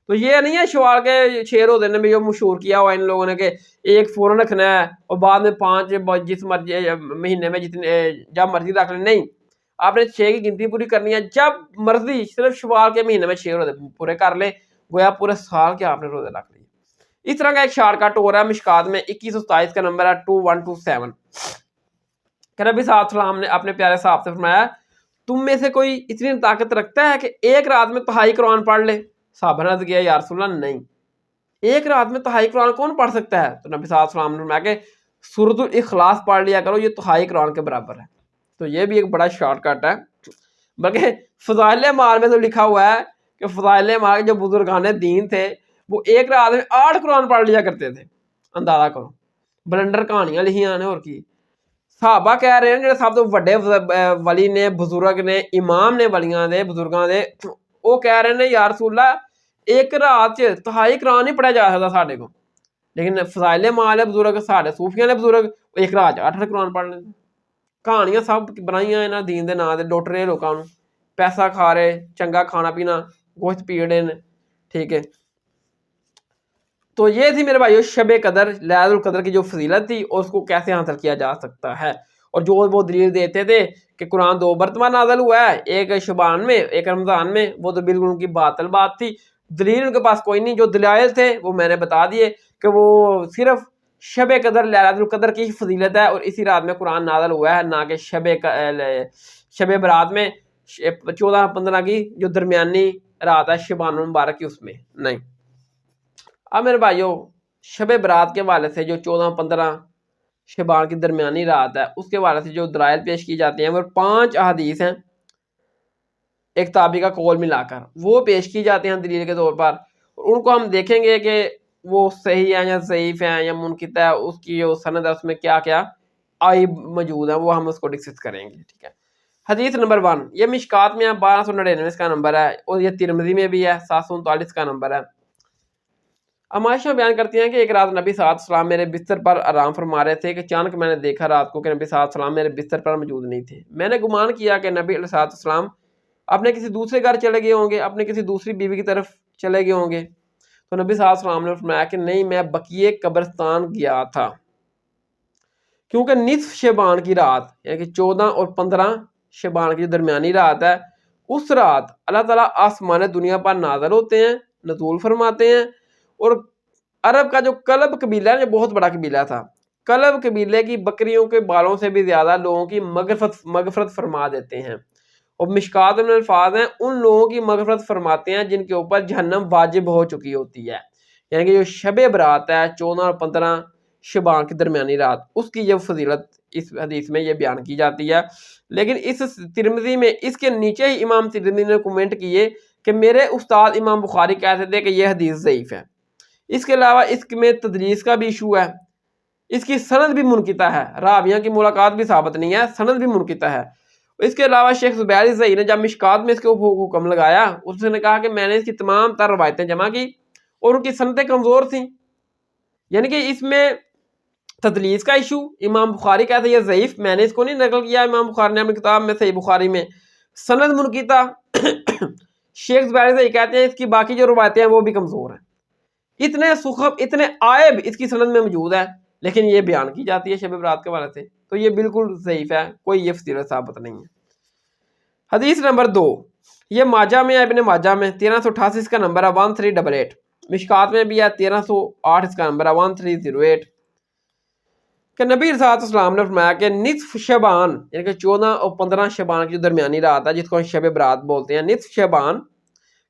تو یہ نہیں ہے شوال کے 6 روزے نے بھی جو مشہور کیا ہوا ان لوگوں نے کہ ایک فوراً رکھنا ہے اور بعد میں 5 جس مرضی مہینے میں جتنے جب مرضی رکھ لیں. نہیں, آپ نے 6 کی گنتی پوری کرنی ہے جب مرضی, صرف شوال کے مہینے میں 6 روزے پورے کر لیں, گویا پورے سال کے آپ نے روزے رکھ لیے. اس طرح کا ایک شارٹ کٹ ہو رہا ہے مشکات میں 2127 کا نمبر ہے 2127 کہ نبی صلی اللہ علیہ وسلم نے اپنے پیارے صاحب سے فرمایا تم میں سے کوئی اتنی طاقت رکھتا ہے کہ ایک رات میں تہائی قرآن پڑھ لے؟ صحابہ نے کیا یا رسول اللہ نہیں, ایک رات میں تہائی قرآن کون پڑھ سکتا ہے؟ تو نبی صلی اللہ علیہ وسلم نے فرمایا کہ سورۃ الاخلاص پڑھ لیا کرو, یہ تہائی قرآن کے برابر ہے. تو یہ بھی ایک بڑا شارٹ کٹ ہے. بلکہ فضائل اعمال میں تو لکھا ہوا ہے کہ فضائل اعمال جو بزرگان دین تھے وہ ایک رات میں 8 قرآن پڑھ لیا کرتے تھے. اندازہ کرو, بلنڈر کہانیاں لکھیاں نے اور کی. صحابہ کہہ رہے ہیں کہ سب تو وڈے ولی نے, بزرگ نے, امام نے ولیاں دے بزرگاں دے, وہ کہہ رہے ہیں یا رسول اللہ ایک رات تہائی قرآن نہیں پڑھا جا سکتا ساڈے کو, لیکن فضائل اعمال بزرگ ساڈے صوفیاں نے بزرگ ایک رات 8 قرآن پڑھ لیں. کہانیاں سب بنائیاں انہاں دین دے نام تے, لوٹ رہے لوکاں نوں, پیسہ کھا رہے, چنگا کھانا پینا, گوشت پیڑ رہے. ٹھیک ہے, تو یہ تھی میرے بھائیو شب قدر, لیلۃ القدر کی جو فضیلت تھی اور اس کو کیسے حاصل کیا جا سکتا ہے. اور جو وہ دلیل دیتے تھے کہ قرآن 2 مرتبہ نازل ہوا ہے, ایک شعبان میں ایک رمضان میں, وہ تو بالکل ان کی باطل بات تھی. دلیل ان کے پاس کوئی نہیں. جو دلائل تھے وہ میں نے بتا دیے کہ وہ صرف شب قدر لیلۃ القدر کی فضیلت ہے اور اسی رات میں قرآن نازل ہوا ہے, نہ کہ شب برات میں 14-15 کی جو درمیانی رات ہے شعبان المبارک کی, اس میں نہیں. اب میرے بھائیو شب برات کے حوالے سے جو 14-15 شعبان کی درمیانی رات ہے اس کے حوالے سے جو دلائل پیش کی جاتی ہیں وہ 5 احادیث ہیں, ایک تابعی کا قول ملا کر وہ پیش کی جاتے ہیں دلیل کے طور پر. ان کو ہم دیکھیں گے کہ وہ صحیح ہیں یا ضعیف ہیں یا منقطع ہے, اس کی جو سند ہے اس میں کیا کیا عیب موجود ہے, وہ ہم اس کو ڈسکس کریں گے. ٹھیک ہے, حدیث نمبر 1 یہ مشکات میں ہے, 1299 کا نمبر ہے, اور یہ ترمذی میں بھی ہے, 739 کا نمبر ہے. عائشہ بیان کرتی ہیں کہ ایک رات نبی صلی اللہ علیہ وسلم میرے بستر پر آرام فرما رہے تھے کہ اچانک میں نے دیکھا رات کو کہ نبی صلی اللہ علیہ وسلم میرے بستر پر موجود نہیں تھے. میں نے گمان کیا کہ نبی علیہ السلام اپنے کسی دوسرے گھر چلے گئے ہوں گے, اپنے کسی دوسری بیوی کی طرف چلے گئے ہوں گے. تو نبی صلی اللہ علیہ وسلم نے فرمایا کہ نہیں, میں بقیع قبرستان گیا تھا, کیونکہ نصف شعبان کی رات یعنی کہ 14 اور 15 شعبان کی جو درمیانی رات ہے, اس رات اللہ تعالیٰ آسمان دنیا پر نازل ہوتے ہیں, نزول فرماتے ہیں. اور عرب کا جو کلب قبیلہ ہے, جو بہت بڑا قبیلہ تھا, کلب قبیلے کی بکریوں کے بالوں سے بھی زیادہ لوگوں کی مغفرت فرما دیتے ہیں. اور مشکات میں الفاظ ہیں ان لوگوں کی مغفرت فرماتے ہیں جن کے اوپر جہنم واجب ہو چکی ہوتی ہے. یعنی کہ جو شب برات ہے 14 اور 15 شعبان کی درمیانی رات, اس کی یہ فضیلت اس حدیث میں یہ بیان کی جاتی ہے. لیکن اس ترمذی میں اس کے نیچے ہی امام ترمذی نے کومنٹ کیے کہ میرے استاد امام بخاری کہتے تھے کہ یہ حدیث ضعیف ہے. اس کے علاوہ اس میں تدلیس کا بھی ایشو ہے, اس کی سند بھی منقطع ہے, راویوں کی ملاقات بھی ثابت نہیں ہے, سند بھی منقطع ہے. اس کے علاوہ شیخ زبیر زئی نے جب مشکات میں اس کے حکم لگایا, اس نے کہا کہ میں نے اس کی تمام تر روایتیں جمع کی اور ان کی سندیں کمزور تھیں. یعنی کہ اس میں تدلیس کا ایشو, امام بخاری کہتے ہیں یہ ضعیف, میں نے اس کو نہیں نقل کیا امام بخاری نے اپنی کتاب میں صحیح بخاری میں, سند منقطع. شیخ زبیر زئی کہتے ہیں اس کی باقی جو روایتیں ہیں وہ بھی کمزور ہیں. اتنے سخب اتنے عائب اس کی سند میں موجود ہے, لیکن یہ بیان کی جاتی ہے شب برات کے حوالے سے, تو یہ بالکل ضعیف ہے, کوئی یہ فضیلت ثابت نہیں ہے. حدیث نمبر 2 یہ ماجہ میں ہے, ابن ماجہ میں 1388 اس کا نمبر ہے 1388, مشکات میں بھی ہے 1308 اس کا نمبر ہے 1308 کہ نبی صلی اللہ علیہ وسلم نے فرمایا کہ نصف شعبان یعنی کہ 14 اور 15 شعبان کی جو درمیانی رات ہے جس کو شب برات بولتے ہیں, نصف شعبان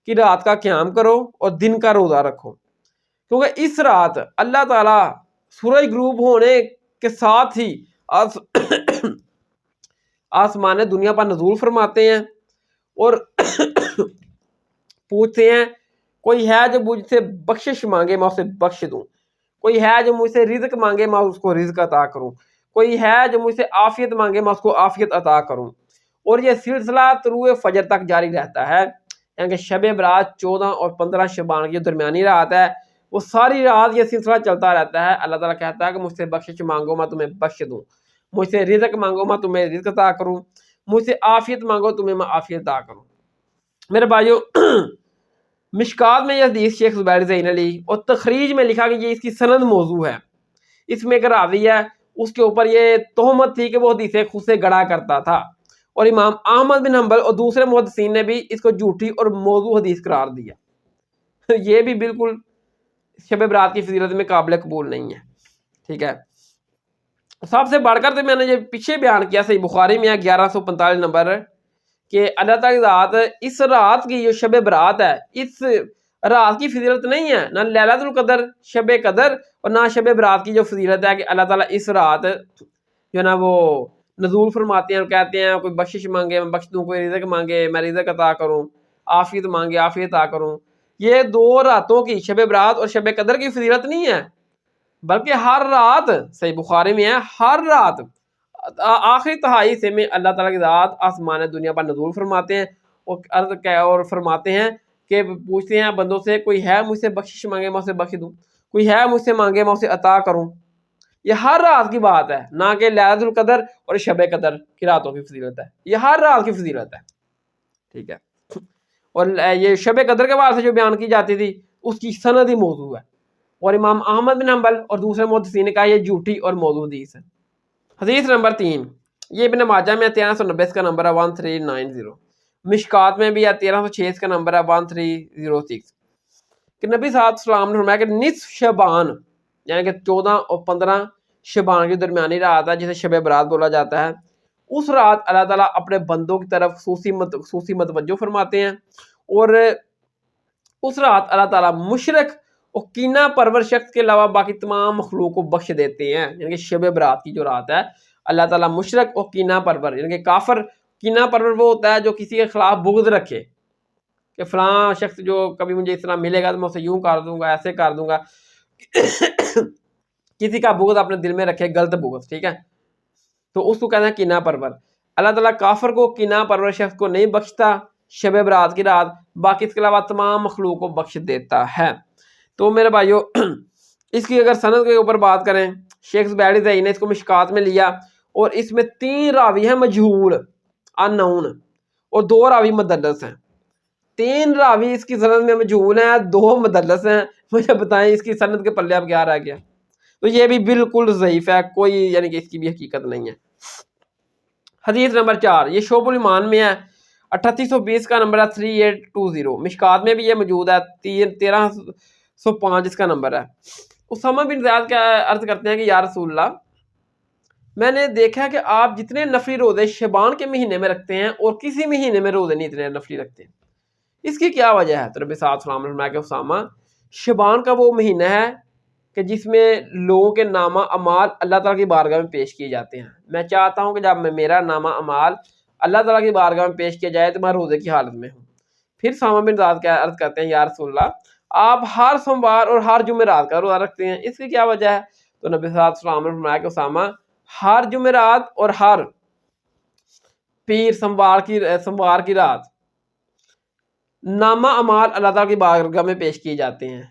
کی رات کا قیام کرو اور دن کا روزہ رکھو, کیونکہ اس رات اللہ تعالیٰ سورج غروب ہونے کے ساتھ ہی آسمان دنیا پر نزول فرماتے ہیں اور پوچھتے ہیں کوئی ہے جو مجھ سے بخشش مانگے میں اسے بخش دوں, کوئی ہے جو مجھ سے رزق مانگے میں اس کو رزق عطا کروں, کوئی ہے جو مجھ سے عافیت مانگے میں اس کو عافیت عطا کروں. اور یہ سلسلہ طلوع فجر تک جاری رہتا ہے. یعنی کہ شب برات 14 اور 15 شعبان کی جو درمیانی رات ہے وہ ساری رات یہ سلسلہ چلتا رہتا ہے. اللہ تعالیٰ کہتا ہے کہ مجھ سے بخشش مانگو میں تمہیں بخش دوں. مجھ سے رزق مانگو میں تمہیں رزق عطا کروں، مجھ سے عافیت مانگو تمہیں میں عافیت عطا کروں۔ میرے بھائیو مشکات میں یہ حدیث شیخ زبیر زین علی اور تخریج میں لکھا کہ یہ اس کی سند موضوع ہے، اس میں ایک راوی ہے اس کے اوپر یہ تہمت تھی کہ وہ حدیثیں خود سے گڑا کرتا تھا، اور امام احمد بن حنبل اور دوسرے محدثین نے بھی اس کو جھوٹی اور موضوع حدیث قرار دیا۔ یہ بھی بالکل شب برات کی فضیلت میں قابل قبول نہیں ہے، ٹھیک ہے۔ سب سے بڑھ کر تو میں نے یہ پیچھے بیان کیا صحیح بخاری میں 1145 نمبر کہ اللہ تعالی ذات اس رات کی جو شب برات ہے اس رات کی فضیلت نہیں ہے، نہ لیلۃ القدر شب قدر اور نہ شب برات کی جو فضیلت ہے کہ اللہ تعالیٰ اس رات جو ہے نا وہ نزول فرماتے ہیں اور کہتے ہیں کوئی بخشش مانگے میں بخش دوں، کوئی رزق مانگے میں رزق عطا کروں، عافیت مانگے عافیت عطا کروں۔ یہ دو راتوں کی شب برات اور شب قدر کی فضیلت نہیں ہے، بلکہ ہر رات صحیح بخاری میں ہے ہر رات آخری تہائی حصے میں اللہ تعالیٰ کی ذات آسمان دنیا پر نزول فرماتے ہیں اور فرماتے ہیں کہ پوچھتے ہیں بندوں سے کوئی ہے مجھ سے بخشش مانگے میں اسے بخش دوں، کوئی ہے مجھ سے مانگے میں اسے عطا کروں۔ یہ ہر رات کی بات ہے، نہ کہ لیلۃ القدر اور شب قدر کی راتوں کی فضیلت ہے، یہ ہر رات کی فضیلت ہے، ٹھیک ہے۔ اور یہ شب قدر کے بارے سے جو بیان کی جاتی تھی اس کی سند ہی موضوع ہے، اور امام احمد بن حنبل اور دوسرے محدثین نے کہا یہ جھوٹی اور موضوع حدیث ہے۔ حدیث نمبر 3 یہ ابن ماجہ میں 1390 اس کا نمبر ہے 1390، مشکات میں بھی ہے 1306 اس کا نمبر ہے 1306 کہ نبی صلی اللہ علیہ وسلم نے فرمایا کہ نصف شعبان یعنی کہ 14 اور 15 شعبان کی درمیانی رات ہے جسے شب برات بولا جاتا ہے، اس رات اللہ تعالیٰ اپنے بندوں کی طرف خصوصی متوجہ فرماتے ہیں، اور اس رات اللہ تعالیٰ مشرک اور کینہ پرور شخص کے علاوہ باقی تمام مخلوق کو بخش دیتے ہیں۔ یعنی کہ شب برات کی جو رات ہے اللہ تعالیٰ مشرک اور کینہ پرور یعنی کہ کافر، کینہ پرور وہ ہوتا ہے جو کسی کے خلاف بغض رکھے کہ فلاں شخص جو کبھی مجھے اس طرح ملے گا تو میں اسے یوں کر دوں گا ایسے کر دوں گا، کسی کا بغض اپنے دل میں رکھے، غلط بغض، ٹھیک ہے، تو اس کو کہتے ہیں کینہ پرور۔ اللہ تعالیٰ کافر کو کینہ پرور شخص کو نہیں بخشتا شب برات کی رات، باقی اس کے علاوہ تمام مخلوق کو بخش دیتا ہے۔ تو میرے بھائیو اس کی اگر سند کے اوپر بات کریں شیخ زبیر زئی نے اس کو مشکات میں لیا اور اس میں 3 راوی ہیں مجہول ان نون اور 2 راوی مدلس ہیں، 3 راوی اس کی سند میں مجہول ہیں، 2 مدلس ہیں، مجھے بتائیں اس کی سند کے پلے اب کیا رہ گیا؟ تو یہ بھی بالکل ضعیف ہے، کوئی یعنی کہ اس کی بھی حقیقت نہیں ہے۔ حدیث نمبر 4 یہ شعب الایمان میں ہے 3820 کا نمبر ہے 3820، مشکات میں بھی یہ موجود ہے 1305 اس کا نمبر ہے۔ اسامہ بن زیاد کا عرض کرتے ہیں کہ یا رسول اللہ میں نے دیکھا کہ آپ جتنے نفلی روزے شعبان کے مہینے میں رکھتے ہیں اور کسی مہینے میں روزے نہیں اتنے نفلی رکھتے، اس کی کیا وجہ ہے؟ تو نبی صلی اللہ علیہ وسلم نے فرمایا کہ اسامہ شعبان کا وہ مہینہ ہے کہ جس میں لوگوں کے نامہ اعمال اللہ تعالیٰ کی بارگاہ میں پیش کیے جاتے ہیں، میں چاہتا ہوں کہ جب میرا نامہ اعمال اللہ تعالیٰ کی بارگاہ میں پیش کیا جائے تو میں روزے کی حالت میں ہوں۔ پھر اسامہ بن زیاد کا عرض کرتے ہیں یا رسول اللہ آپ ہر سوموار اور ہر جمعرات کا روزہ رکھتے ہیں، اس کی کیا وجہ ہے؟ تو نبی صلی اللہ علیہ وسلم نے فرمایا کہ اسامہ ہر جمعرات اور ہر پیر سوموار کی رات نامہ اعمال اللہ تعالیٰ کی بارگاہ میں پیش کیے جاتے ہیں،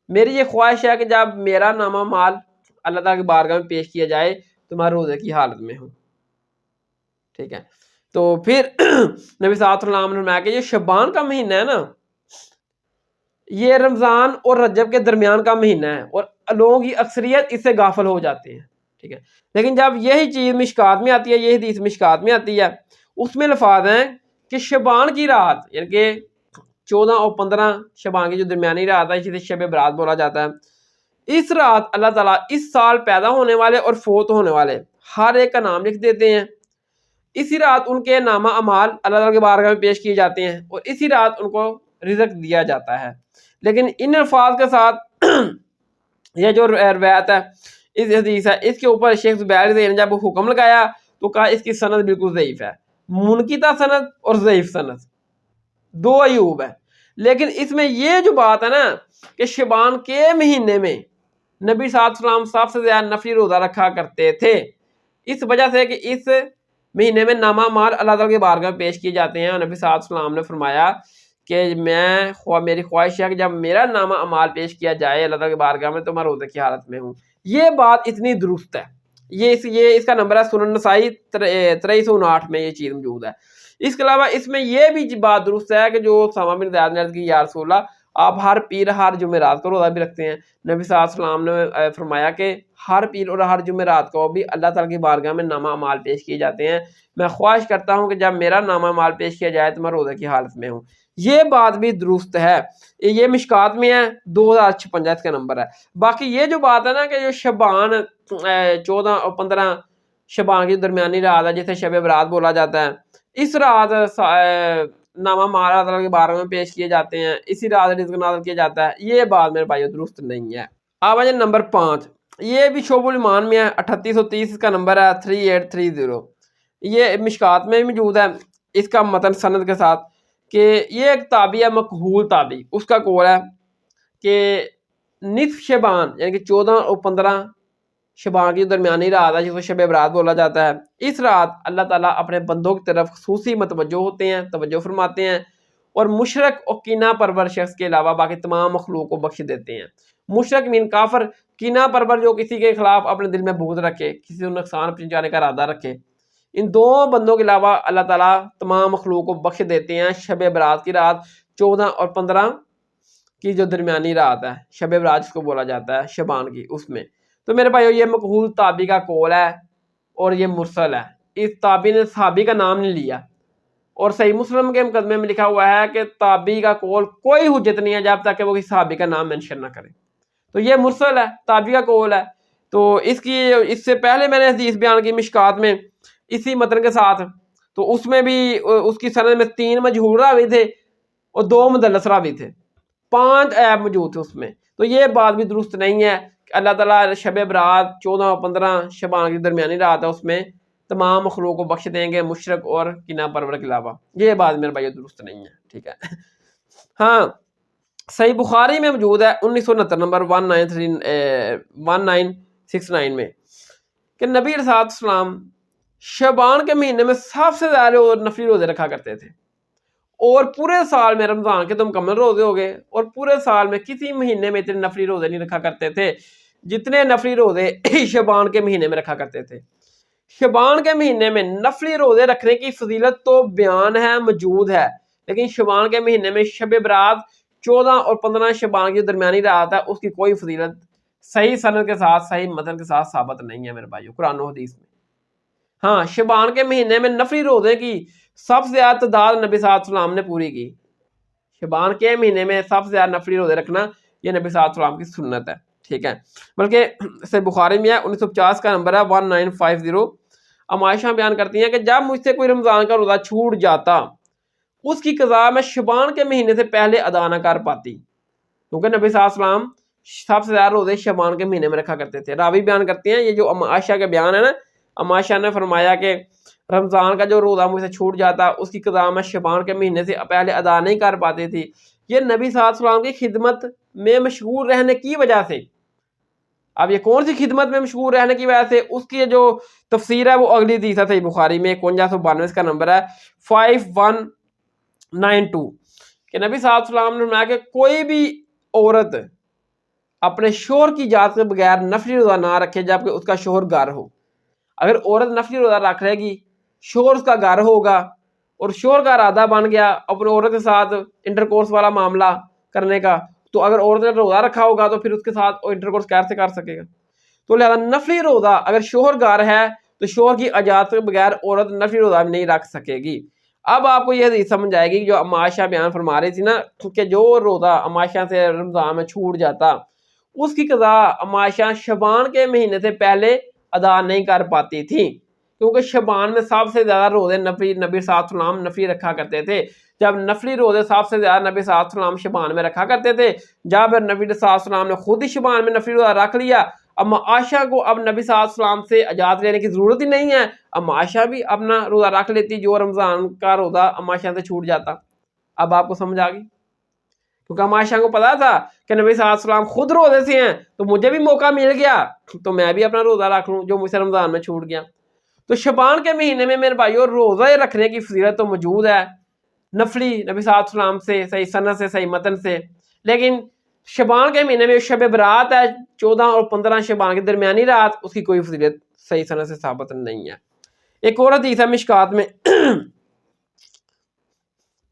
میری یہ خواہش ہے کہ جب میرا نامہ اعمال اللہ تعالیٰ کی بارگاہ میں پیش کیا جائے تو میں روزے کی حالت میں ہوں، ٹھیک ہے۔ تو پھر نبی صلی اللہ علیہ وسلم نے فرمایا کہ یہ شعبان کا مہینہ ہے نا یہ رمضان اور رجب کے درمیان کا مہینہ ہے اور لوگوں کی اکثریت اس سے غافل ہو جاتے ہیں، ٹھیک ہے، لیکن جب یہی چیز مشکات میں آتی ہے، یہ حدیث مشکات میں آتی ہے، اس میں الفاظ ہیں کہ شعبان کی رات یعنی کہ 14 اور 15 شعبان کی جو درمیانی رات ہے جسے شب برات بولا جاتا ہے، اس رات اللہ تعالیٰ اس سال پیدا ہونے والے اور فوت ہونے والے ہر ایک کا نام لکھ دیتے ہیں، اسی رات ان کے نامہ اعمال اللہ تعالیٰ کے بارگاہ میں پیش کیے جاتے ہیں اور اسی رات ان کو رزق دیا جاتا ہے۔ لیکن ان الفاظ کے ساتھ یہ جو روایت ہے اس حدیث ہے اس کے اوپر شیخ زبیر زئی نے جب حکم لگایا تو کہا اس کی سند بالکل ضعیف ہے، منقطع سند اور ضعیف سند، 2 عیوب ہے۔ لیکن اس میں یہ جو بات ہے نا کہ شعبان کے مہینے میں نبی صلی اللہ علیہ وسلم سب سے زیادہ نفلی روزہ رکھا کرتے تھے، اس وجہ سے کہ اس مہینے میں نامہ اعمال اللہ تعالیٰ کی بارگاہ میں پیش کیے جاتے ہیں، اور نبی صلی اللہ علیہ وسلم نے فرمایا کہ میری خواہش ہے کہ جب میرا نامہ اعمال پیش کیا جائے اللہ تعالیٰ کی بارگاہ میں تو میں روزے کی حالت میں ہوں۔ یہ بات اتنی درست ہے، یہ اس کا نمبر ہے سنن نسائی 2359 میں یہ چیز موجود ہے۔ اس کے علاوہ اس میں یہ بھی بات درست ہے کہ جو اسامہ بن زید نے عرض کی یا رسول اللہ آپ ہر پیر ہر جمعرات کو روزہ بھی رکھتے ہیں، نبی صلی اللہ علیہ وسلم نے فرمایا کہ ہر پیر اور ہر جمعرات کو بھی اللہ تعالیٰ کی بارگاہ میں نامہ اعمال پیش کیے جاتے ہیں، میں خواہش کرتا ہوں کہ جب میرا نامہ اعمال پیش کیا جائے تو میں روزے کی حالت میں ہوں۔ یہ بات بھی درست ہے، یہ مشکات میں ہے 2056 کا نمبر ہے۔ باقی یہ جو بات ہے نا کہ جو شبان 14 اور 15 شبان کی درمیانی رات ہے جسے شب برات بولا جاتا ہے، اس رات نامہ مارا تعالیٰ کے بارے میں پیش کیے جاتے ہیں، اسی رات رزق نازل کیا جاتا ہے، یہ بات میرے بھائیو درست نہیں ہے۔ اب ہے نمبر 5، یہ بھی شعب الایمان میں ہے، 3830 کا نمبر ہے 3830، یہ مشکات میں موجود ہے اس کا متن سند کے ساتھ کہ یہ ایک تابعی ہے مقبول تابعی، اس کا قول ہے کہ نصف شبان یعنی کہ 14 اور 15 شبان کی درمیانی رات ہے جس کو شب برات بولا جاتا ہے، اس رات اللہ تعالیٰ اپنے بندوں کی طرف خصوصی متوجہ ہوتے ہیں، توجہ فرماتے ہیں اور مشرک اور کینہ پرور شخص کے علاوہ باقی تمام مخلوق کو بخش دیتے ہیں۔ مشرک مین کافر، کینہ پرور جو کسی کے خلاف اپنے دل میں بغض رکھے، کسی کو نقصان پہنچانے کا ارادہ رکھے، ان دو بندوں کے علاوہ اللہ تعالیٰ تمام مخلوق کو بخش دیتے ہیں شب برات کی رات 14 اور 15 کی جو درمیانی رات ہے شب برات جس کو بولا جاتا ہے شبان کی، اس میں۔ تو میرے بھائیو یہ مقبول تابعی کا قول ہے اور یہ مرسل ہے، اس تابعی نے صحابی کا نام نہیں لیا، اور صحیح مسلم کے مقدمے میں لکھا ہوا ہے کہ تابعی کا قول کوئی حجت نہیں ہے جب تک کہ وہ کسی صحابی کا نام مینشن نہ کرے، تو یہ مرسل ہے، تابعی کا قول ہے۔ تو اس سے پہلے میں نے حدیث بیان کی مشکات میں اسی متن کے ساتھ، تو اس میں بھی اس کی سند میں 3 مجہول راوی تھے اور 2 مدلس راوی تھے، 5 عیب موجود تھے اس میں، تو یہ بات بھی درست نہیں ہے کہ اللہ تعالیٰ شب برات 14 اور 15 شبان کی درمیانی رات ہے اس میں تمام مخلوق کو بخش دیں گے مشرک اور کینہ پرور کے علاوہ، یہ بات میرے بھائی درست نہیں ہے، ٹھیک ہے۔ ہاں صحیح بخاری میں موجود ہے 1969 نمبر 1969 میں کہ نبی علیہ السلام شبان کے مہینے میں سب سے زیادہ نفلی روزے رکھا کرتے تھے، اور پورے سال میں رمضان کے تو مکمل روزے ہو گئے، اور پورے سال میں کسی مہینے میں اتنے نفلی روزے نہیں رکھا کرتے تھے جتنے نفلی روزے شبان کے مہینے میں رکھا کرتے تھے۔ شبان کے مہینے میں نفلی روزے رکھنے کی فضیلت تو بیان ہے، موجود ہے، لیکن شبان کے مہینے میں شب برات 14 اور 15 شبان کی درمیانی رات ہے، اس کی کوئی فضیلت صحیح سند کے ساتھ صحیح متن کے ساتھ ثابت نہیں ہے میرے بھائیو قرآن و حدیث میں۔ ہاں شبان کے مہینے میں نفلی روزے کی سب سے زیادہ تعداد نبی صلی اللہ علیہ وسلم نے پوری کی، شبان کے مہینے میں سب سے زیادہ نفلی روزے رکھنا یہ نبی صلی اللہ علیہ وسلم کی سنت ہے، ٹھیک ہے۔ بلکہ صحیح بخاری میں ہے 1950 کا نمبر ہے 1950، عائشہ بیان کرتی ہیں کہ جب مجھ سے کوئی رمضان کا روزہ چھوٹ جاتا اس کی قضا میں شبان کے مہینے سے پہلے ادا نہ کر پاتی، کیونکہ نبی صلی اللہ علیہ وسلم سب سے زیادہ روزے شبان کے مہینے میں رکھا کرتے تھے۔ راوی بیان کرتے ہیں یہ جو عائشہ کے بیان ہے نا، عائشہ نے فرمایا کہ رمضان کا جو روزہ مجھ سے چھوٹ جاتا اس کی قضا میں شبان کے مہینے سے پہلے ادا نہیں کر پاتی تھی، یہ نبی صلی اللہ علیہ وسلم کی خدمت میں مشغول رہنے کی وجہ سے۔ اب یہ کون سی خدمت میں مشغول رہنے کی وجہ سے، اس کی جو تفسیر ہے وہ اگلی حدیث ہے صحیح بخاری میں 5192 کا نمبر ہے 5192 کہ نبی صلی اللہ علیہ وسلم نے فرمایا کہ کوئی بھی عورت اپنے شوہر کی اجازت کے بغیر نفلی روزہ نہ رکھے جبکہ اس کا شوہر گھر ہو۔ اگر عورت نفلی روزہ رکھ رہے گی، شوہر اس کا گھر ہوگا اور شوہر کا ارادہ بن گیا اپنے عورت کے ساتھ انٹر کورس والا معاملہ کرنے کا، تو اگر عورت نے روزہ رکھا ہوگا تو پھر اس کے ساتھ انٹر کورس کیسے کر سکے گا؟ تو لہذا نفلی روزہ اگر شوہر گھر ہے تو شوہر کی اجازت کے بغیر عورت نفلی روزہ نہیں رکھ سکے گی۔ اب آپ کو یہ حدیث سمجھ آئے گی جو عائشہ بیان فرما رہی تھی نا کہ جو روزہ عائشہ سے رمضان میں چھوٹ جاتا اس کی قضا عائشہ شبان کے مہینے سے پہلے ادا نہیں کر پاتی تھی، کیونکہ شبان میں سب سے زیادہ روزے نبی صلی اللہ علیہ وسلم نفلی رکھا کرتے تھے۔ جب نفلی روزے سب سے زیادہ نبی صلی اللہ علیہ وسلم شبان میں رکھا کرتے تھے، جب نبی صلی اللہ علیہ وسلم نے خود ہی شبان میں نفلی روزہ رکھ لیا، اب عائشہ کو اب نبی صلی اللہ علیہ وسلم سے اجازت لینے کی ضرورت ہی نہیں ہے، اب عائشہ بھی اپنا روزہ رکھ لیتی جو رمضان کا روزہ عائشہ سے چھوٹ جاتا۔ اب آپ کو سمجھ آ گئی، کیونکہ عائشہ کو پتا تھا کہ نبی صلی اللہ علیہ وسلم خود روزے سے ہیں، تو مجھے بھی موقع مل گیا تو میں بھی اپنا روزہ رکھ لوں جو مجھ سے رمضان میں چھوٹ گیا۔ تو شبان کے مہینے میں میرے بھائیو روزہ رکھنے کی فضیلت تو موجود ہے نفلی نبی صلی اللہ علیہ وسلم سے صحیح سند سے صحیح متن سے، لیکن شبان کے مہینے میں شب برات ہے 14 اور 15 شبان کی درمیانی رات، اس کی کوئی فضیلت صحیح سند سے ثابت نہیں ہے۔ ایک اور حدیث ہے مشکات میں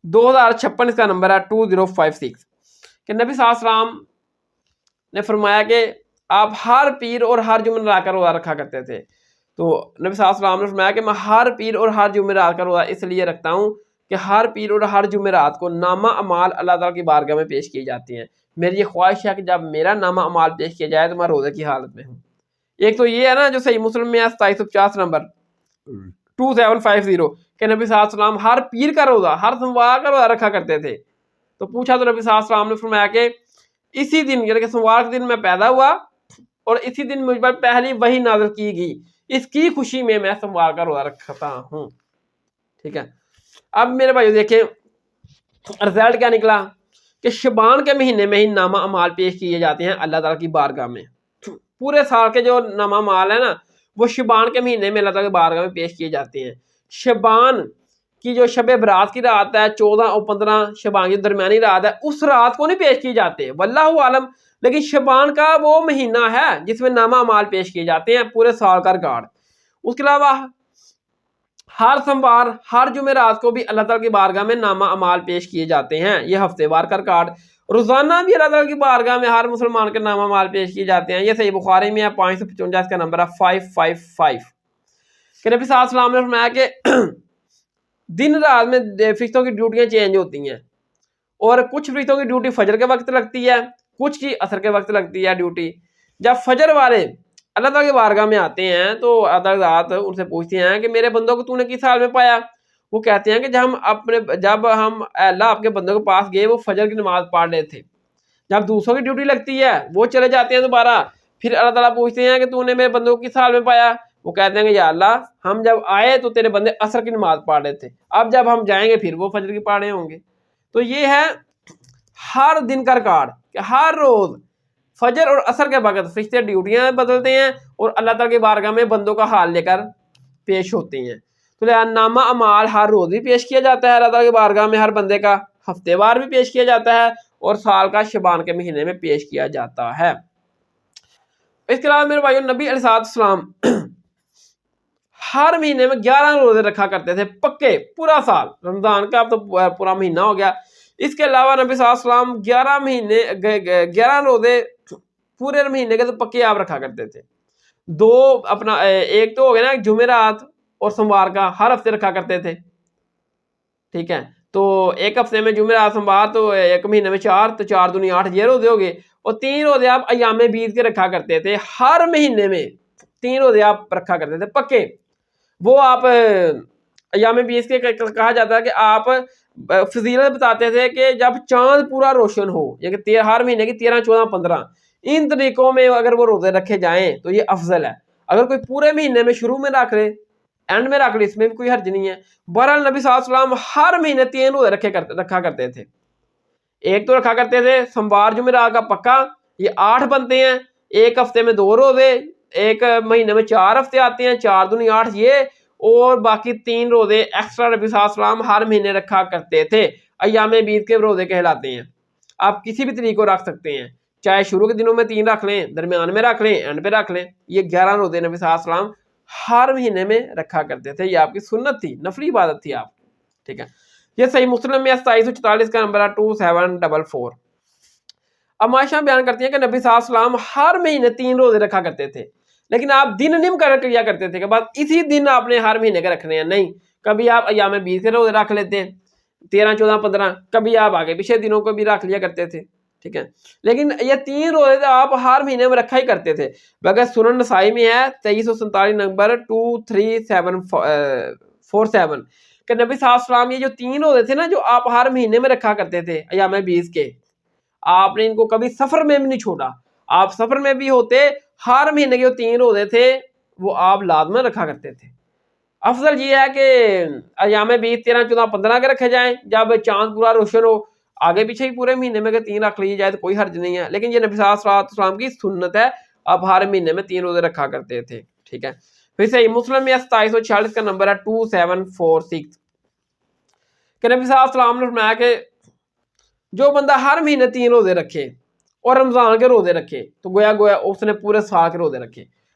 2056 اس کا نمبر ہے 2056 کہ نبی صلی اللہ علیہ وسلم نے فرمایا کہ آپ ہر پیر اور ہر جمعرات کا روزہ رکھا کرتے تھے۔ تو نبی صلی اللہ علیہ وسلم نے فرمایا کہ میں ہر پیر اور ہر جمعرات کا روزہ اس لیے رکھتا ہوں کہ ہر پیر اور ہر جمعرات کو نامہ اعمال اللہ تعالیٰ کی بارگاہ میں پیش کی جاتی ہیں۔ میری یہ خواہش ہے کہ جب میرا نامہ اعمال پیش کیا جائے تو میں روزے کی حالت میں ہوں۔ ایک تو یہ ہے نا جو صحیح مسلم میں ہے 2750 نمبر 2750 کہ نبی صلی اللہ علیہ وسلم ہر پیر کا روزہ ہر سوموار کا روزہ رکھا کرتے تھے۔ تو پوچھا تو نبی صلی اللہ علیہ وسلم نے فرمایا کہ اسی دن یعنی کہ سوموار کے دن میں پیدا ہوا اور اسی دن مجھ پر پہلی وحی نازل کی گئی، اس کی خوشی میں سوموار کا روزہ رکھتا ہوں۔ ٹھیک ہے، اب میرے بھائیو دیکھیں رزلٹ کیا نکلا کہ شعبان کے مہینے میں ہی نامہ اعمال پیش کیے جاتے ہیں اللہ تعالیٰ کی بارگاہ میں۔ پورے سال کے جو نامہ اعمال ہے نا وہ شعبان کے مہینے میں اللہ تعالیٰ کی بارگاہ میں پیش کیے جاتے ہیں۔ شعبان کی جو شب برات کی رات ہے 14 اور 15 شعبان کی درمیانی رات ہے اس رات کو نہیں پیش کی جاتے واللہ عالم، لیکن شعبان کا وہ مہینہ ہے جس میں نامہ اعمال پیش کیے جاتے ہیں پورے سال کا ریکارڈ۔ اس کے علاوہ ہر سوموار ہر جمعرات کو بھی اللہ تعالیٰ کی بارگاہ میں نامہ اعمال پیش کیے جاتے ہیں، یہ ہفتے وار کا ریکارڈ۔ روزانہ بھی اللہ تعالیٰ کی بارگاہ میں ہر مسلمان کے نامہ اعمال پیش کیے جاتے ہیں، یہ صحیح بخاری میں ہے 555 کا نمبر ہے 555 کہ نبی صلی اللہ علیہ وسلم نے فرمایا کہ دن رات میں فرشتوں کی ڈیوٹیاں چینج ہوتی ہیں اور کچھ فرشتوں کی ڈیوٹی فجر کے وقت لگتی ہے، کچھ کی عصر کے وقت لگتی ہے ڈیوٹی۔ جب فجر والے اللہ تعالیٰ کی بارگاہ میں آتے ہیں تو اللہ ذات ان سے پوچھتے ہیں کہ میرے بندوں کو تو نے کس حال میں پایا؟ وہ کہتے ہیں کہ جب ہم اللہ آپ کے بندوں کے پاس گئے وہ فجر کی نماز پڑھ رہے تھے۔ جب دوسروں کی ڈیوٹی لگتی ہے وہ چلے جاتے ہیں دوبارہ، پھر اللہ تعالیٰ پوچھتے ہیں کہ تو نے میرے بندوں کو کس حال میں پایا؟ وہ کہتے ہیں کہ یا اللہ ہم جب آئے تو تیرے بندے عصر کی نماز پڑھ رہے تھے، اب جب ہم جائیں گے پھر وہ فجر کی پڑھ رہے ہوں گے۔ تو یہ ہے ہر دن کا ریکارڈ کہ ہر روز فجر اور عصر کے وقت فرشتے ڈیوٹیاں بدلتے ہیں اور اللہ تعالیٰ کی بارگاہ میں بندوں کا حال لے کر پیش ہوتے ہیں۔ تو نامہ اعمال ہر روز بھی پیش کیا جاتا ہے اللہ تعالیٰ کی بارگاہ میں، ہر بندے کا ہفتے وار بھی پیش کیا جاتا ہے اور سال کا شعبان کے مہینے میں پیش کیا جاتا ہے۔ اس کے علاوہ میرے بھائیو نبی علیہ السلام ہر مہینے میں 11 روزے رکھا کرتے تھے پکے، پورا سال۔ رمضان کا اب تو پورا مہینہ ہو گیا، اس کے علاوہ نبی صلی اللہ علیہ وسلم 11 روزے پورے مہینے کے تو پکے آپ رکھا کرتے تھے۔ ایک تو ہو گیا نا جمعرات اور سوموار کا ہر ہفتے رکھا کرتے تھے، ٹھیک ہے۔ تو ایک ہفتے میں جمعرات سوموار تو ایک مہینے میں 4 تو 4 دونی 8 یہ روزے ہو گئے، اور 3 روزے آپ ایام بیض کے رکھا کرتے تھے، ہر مہینے میں 3 روزے آپ رکھا کرتے تھے پکے۔ وہ آپ ایام بیض کے کہا جاتا ہے کہ آپ فضیلت بتاتے تھے کہ جب چاند پورا روشن ہو، یعنی ہر مہینے کی 13 14 15 ان طریقوں میں اگر وہ روزے رکھے جائیں تو یہ افضل ہے۔ اگر کوئی پورے مہینے میں شروع میں رکھ لے اینڈ میں رکھ لے اس میں بھی کوئی حرج نہیں ہے۔ بہرحال نبی صلی اللہ علیہ وسلم ہر مہینے 3 روزے رکھا کرتے تھے۔ ایک تو رکھا کرتے تھے سوموار جمعرات کا پکا، یہ 8 بنتے ہیں، ایک ہفتے میں 2 روزے، ایک مہینے میں 4 ہفتے آتے ہیں، 4 دونی 8 یہ، اور باقی 3 روزے ایکسٹرا نبی صلی اللہ علیہ وسلم ہر مہینے رکھا کرتے تھے۔ ایام بیض کے روزے کہلاتے ہیں۔ آپ کسی بھی طریقے کو رکھ سکتے ہیں، چاہے شروع کے دنوں میں 3 رکھ لیں، درمیان میں رکھ لیں، اینڈ پہ رکھ لیں۔ یہ 11 روزے نبی صلی اللہ علیہ وسلم ہر مہینے میں رکھا کرتے تھے، یہ آپ کی سنت تھی، نفلی عبادت تھی آپ، ٹھیک ہے۔ یہ صحیح مسلم میں 2744 کا نمبر ہے 2744۔ اب عائشہ بیان کرتی ہیں کہ نبی صلی اللہ علیہ وسلم ہر مہینے 3 روزے رکھا کرتے تھے، لیکن آپ دن نم کر کیا کرتے تھے کہ بس اسی دن آپ نے ہر مہینے کے رکھنے ہیں، نہیں، کبھی آپ ایام بیض کے روزے رکھ لیتے ہیں 13 14 15، کبھی آپ آگے پیچھے دنوں کو بھی رکھ لیا کرتے تھے، ٹھیک ہے۔ لیکن یہ 3 روزے آپ ہر مہینے میں رکھا ہی کرتے تھے۔ بغیر سنن نسائی میں ہے 2347 نمبر 23747 کہ نبی صلی اللہ علیہ وسلم یہ جو 3 روزے تھے نا جو آپ ہر مہینے میں رکھا کرتے تھے ایام بیض کے، آپ نے ان کو کبھی سفر میں بھی نہیں چھوڑا۔ آپ سفر میں بھی ہوتے، ہر مہینے کے جو 3 روزے تھے وہ آپ لازماً رکھا کرتے تھے۔ افضل یہ ہے کہ ایام بیض 13 14 15 کے رکھے جائیں جب چاند پورا روشن ہو، آگے پیچھے ہی پورے مہینے میں اگر 3 رکھ لیے جائے تو کوئی حرج نہیں ہے، لیکن یہ نبی صلی اللہ علیہ وسلم کی سنت ہے، آپ ہر مہینے میں 3 روزے رکھا کرتے تھے، ٹھیک ہے۔ پھر صحیح مسلم میں 2746 کا نمبر ہے 2746 کہ نبی صلی اللہ علیہ وسلم نے فرمایا کہ جو بندہ ہر مہینے 3 روزے رکھے اور رمضان کے روزے رکھے تو گویا اس نے پورے سال کے روزے رکھے۔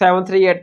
738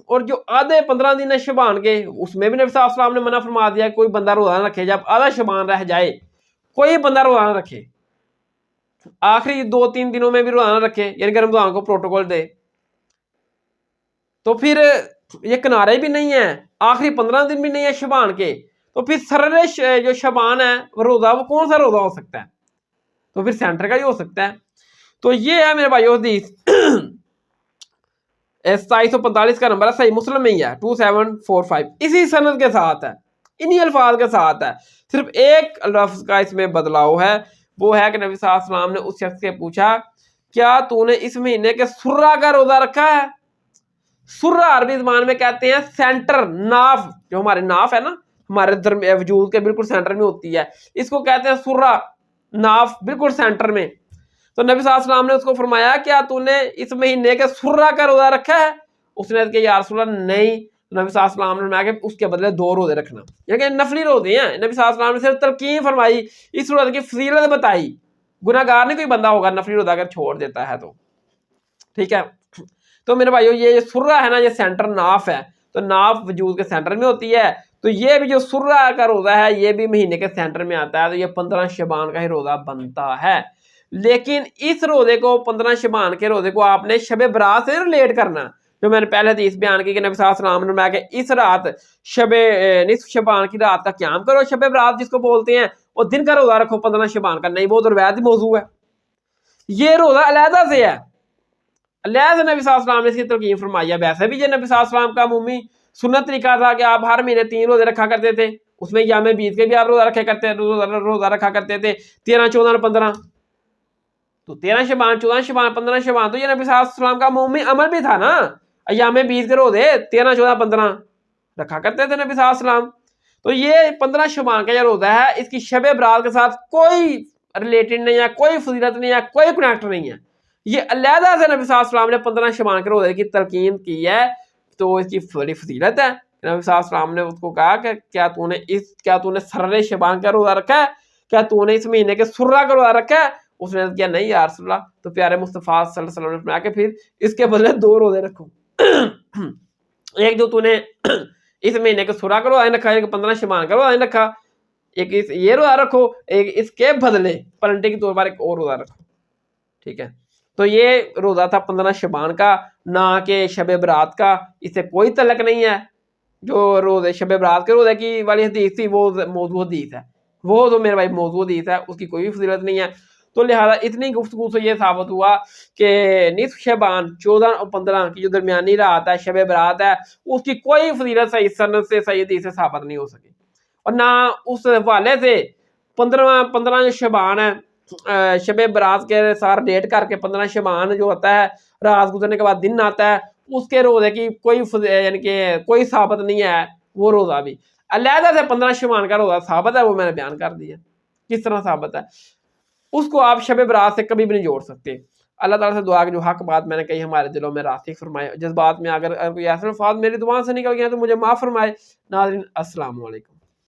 اور جو آدھے 15 دن ہے شبان کے اس میں بھی نبی صلی اللہ علیہ وسلم نے منع فرما دیا کوئی بندہ روزہ نہ رکھے. جب آدھا شبان رہ جائے کوئی بندہ روزہ نہ رکھے, آخری 2-3 دنوں میں بھی روزہ نہ رکھے, یعنی کہ رمضان کو پروٹوکول دے, تو پھر یہ کنارے بھی نہیں ہے, آخری 15 دن بھی نہیں ہے شبان کے, تو پھر سرر جو شبان ہے روزہ وہ کون سا روزہ ہو سکتا ہے؟ تو پھر سینٹر کا ہی ہو سکتا ہے. تو یہ ہے میرے بھائیو حدیث 2745 کا نمبر ہے, صحیح مسلم میں ہی ہے 2745, اسی سند کے ساتھ ہے, انہی الفاظ کے ساتھ ہے, صرف ایک لفظ کا اس میں بدلاؤ ہے, وہ ہے کہ نبی صلی اللہ علیہ وسلم نے اس شخص سے پوچھا کیا تو نے اس مہینے کے سرہ کا روزہ رکھا ہے؟ سرہ عربی زبان میں کہتے ہیں سینٹر, ناف, جو ہمارے ناف ہے نا ہمارے وجود کے بالکل سینٹر میں ہوتی ہے, اس کو کہتے ہیں سرہ, ناف بالکل سینٹر میں. تو نبی صلی اللہ علیہ وسلم نے اس کو فرمایا کیا تو نے اس مہینے کے سرہ کا روزہ رکھا ہے؟ اس نے کہا یا رسول اللہ نہیں. نبی صلی اللہ علیہ وسلم نے فرمایا کہ اس کے بدلے 2 روزے رکھنا, یعنی کہ نفلی روزے ہیں. نبی صلی اللہ علیہ وسلم نے صرف تلقین فرمائی, اس روزے کی فضیلت بتائی, گناہ گار نہیں کوئی بندہ ہوگا نفلی روزہ اگر چھوڑ دیتا ہے تو, ٹھیک ہے. تو میرے بھائیو یہ سرہ ہے نا یہ سینٹر ناف ہے, تو ناف وجود کے سینٹر میں ہوتی ہے, تو یہ بھی جو سرہ کا روزہ ہے یہ بھی مہینے کے سینٹر میں آتا ہے, تو یہ 15 شبان کا ہی روزہ بنتا ہے. لیکن اس روزے کو 15 شبان کے روزے کو آپ نے شب برات سے ریلیٹ کرنا, جو میں نے پہلے حدیث بیان کی کہ نبی صلی اللہ علیہ وسلم نے فرمایا کہ اس رات نصف شبان کی رات کا قیام کرو, شب برات جس کو بولتے ہیں, اور دن کا روزہ رکھو 15 شبان کا. نہیں, وہ تو روایتی موضوع ہے, یہ روزہ علیحدہ سے ہے, علیحدہ نبی صلی اللہ علیہ وسلم نے اس کی تلقین فرمائی ہے. ویسے بھی یہ نبی صلی اللہ علیہ وسلم کا عمومی سنت طریقہ تھا کہ آپ ہر مہینے 3 روزے رکھا کرتے تھے, اس میں یام بیت کے بھی آپ روزہ رکھے کرتے روزہ رکھا کرتے تھے 13, 14 اور 15. تو 13 شبان, 14 شبان, 15 شبان, تو یہ نبی صلی اللہ علیہ وسلم کا عمومی عمل بھی تھا نا, ایام بیت کے روزے 13, 14, 15 رکھا کرتے تھے نبی صلی اللہ علیہ وسلم. تو یہ 15 شبان کا یہ روزہ ہے, اس کی شب برات کے ساتھ کوئی ریلیٹڈ نہیں ہے, کوئی فضیلت نہیں ہے, کوئی کنیکٹ نہیں ہے. یہ علیحدہ سے نبی صلی اللہ علیہ وسلم نے 15 شبان کے روزے کی تلقین کی ہے, تو اس کی بڑی فضیلت ہے. نبی صلی اللہ علیہ وسلم نے اس کو کہا کہ کیا تو نے سرر شبان کا روزہ رکھا ہے, کیا تو نے اس مہینے کے سرہ کا روزہ رکھا ہے؟ اس نے کیا نہیں یا رسول اللہ. تو پیارے مصطفیٰ صلی اللہ علیہ وسلم نے فرمایا کہ پھر اس کے بدلے 2 روزے رکھو, ایک جو تو نے اس مہینے کے سرہ کا روزہ رکھا, ایک 15 شبان کا روزہ رکھا, ایک یہ روزہ رکھو, ایک اس کے بدلے پلنٹے کے طور پر ایک اور روزہ رکھو, ٹھیک ہے. تو یہ روزہ تھا 15 شبان کا, نہ کہ شب برات کا, اس سے کوئی تعلق نہیں ہے. جو روزے شب برات کے روزے کی والی حدیث تھی وہ موضوع حدیث ہے, وہ تو میرے بھائی موضوع حدیث ہے, اس کی کوئی فضیلت نہیں ہے. تو لہٰذا اتنی گفتگو سے یہ ثابت ہوا کہ نصف شبان 14 اور 15 کی جو درمیانی رات ہے شب برات ہے, اس کی کوئی فضیلت صحیح سند سے صحیح حدیث سے ثابت نہیں ہو سکی, اور نہ اس حوالے سے 15 جو شبان ہے شب برات کے ساتھ ڈیٹ کر کے 15 شبان جو ہوتا ہے رات گزرنے کے بعد دن آتا ہے, اس کے روزے کی کوئی یعنی کہ کوئی ثابت نہیں ہے. وہ روزہ بھی علیحدہ سے 15 شبان کا روزہ ثابت ہے, وہ میں نے بیان کر دیا کس طرح ثابت ہے. اس کو آپ شب برات سے کبھی بھی نہیں جوڑ سکتے. اللہ تعالیٰ سے دعا کہ جو حق بات میں نے کہی ہمارے دلوں میں راسخ فرمائے, جذبات میں اگر کوئی ایسے الفاظ میری زبان سے نکل گئے ہیں تو مجھے معاف فرمائے. ناظرین السلام علیکم.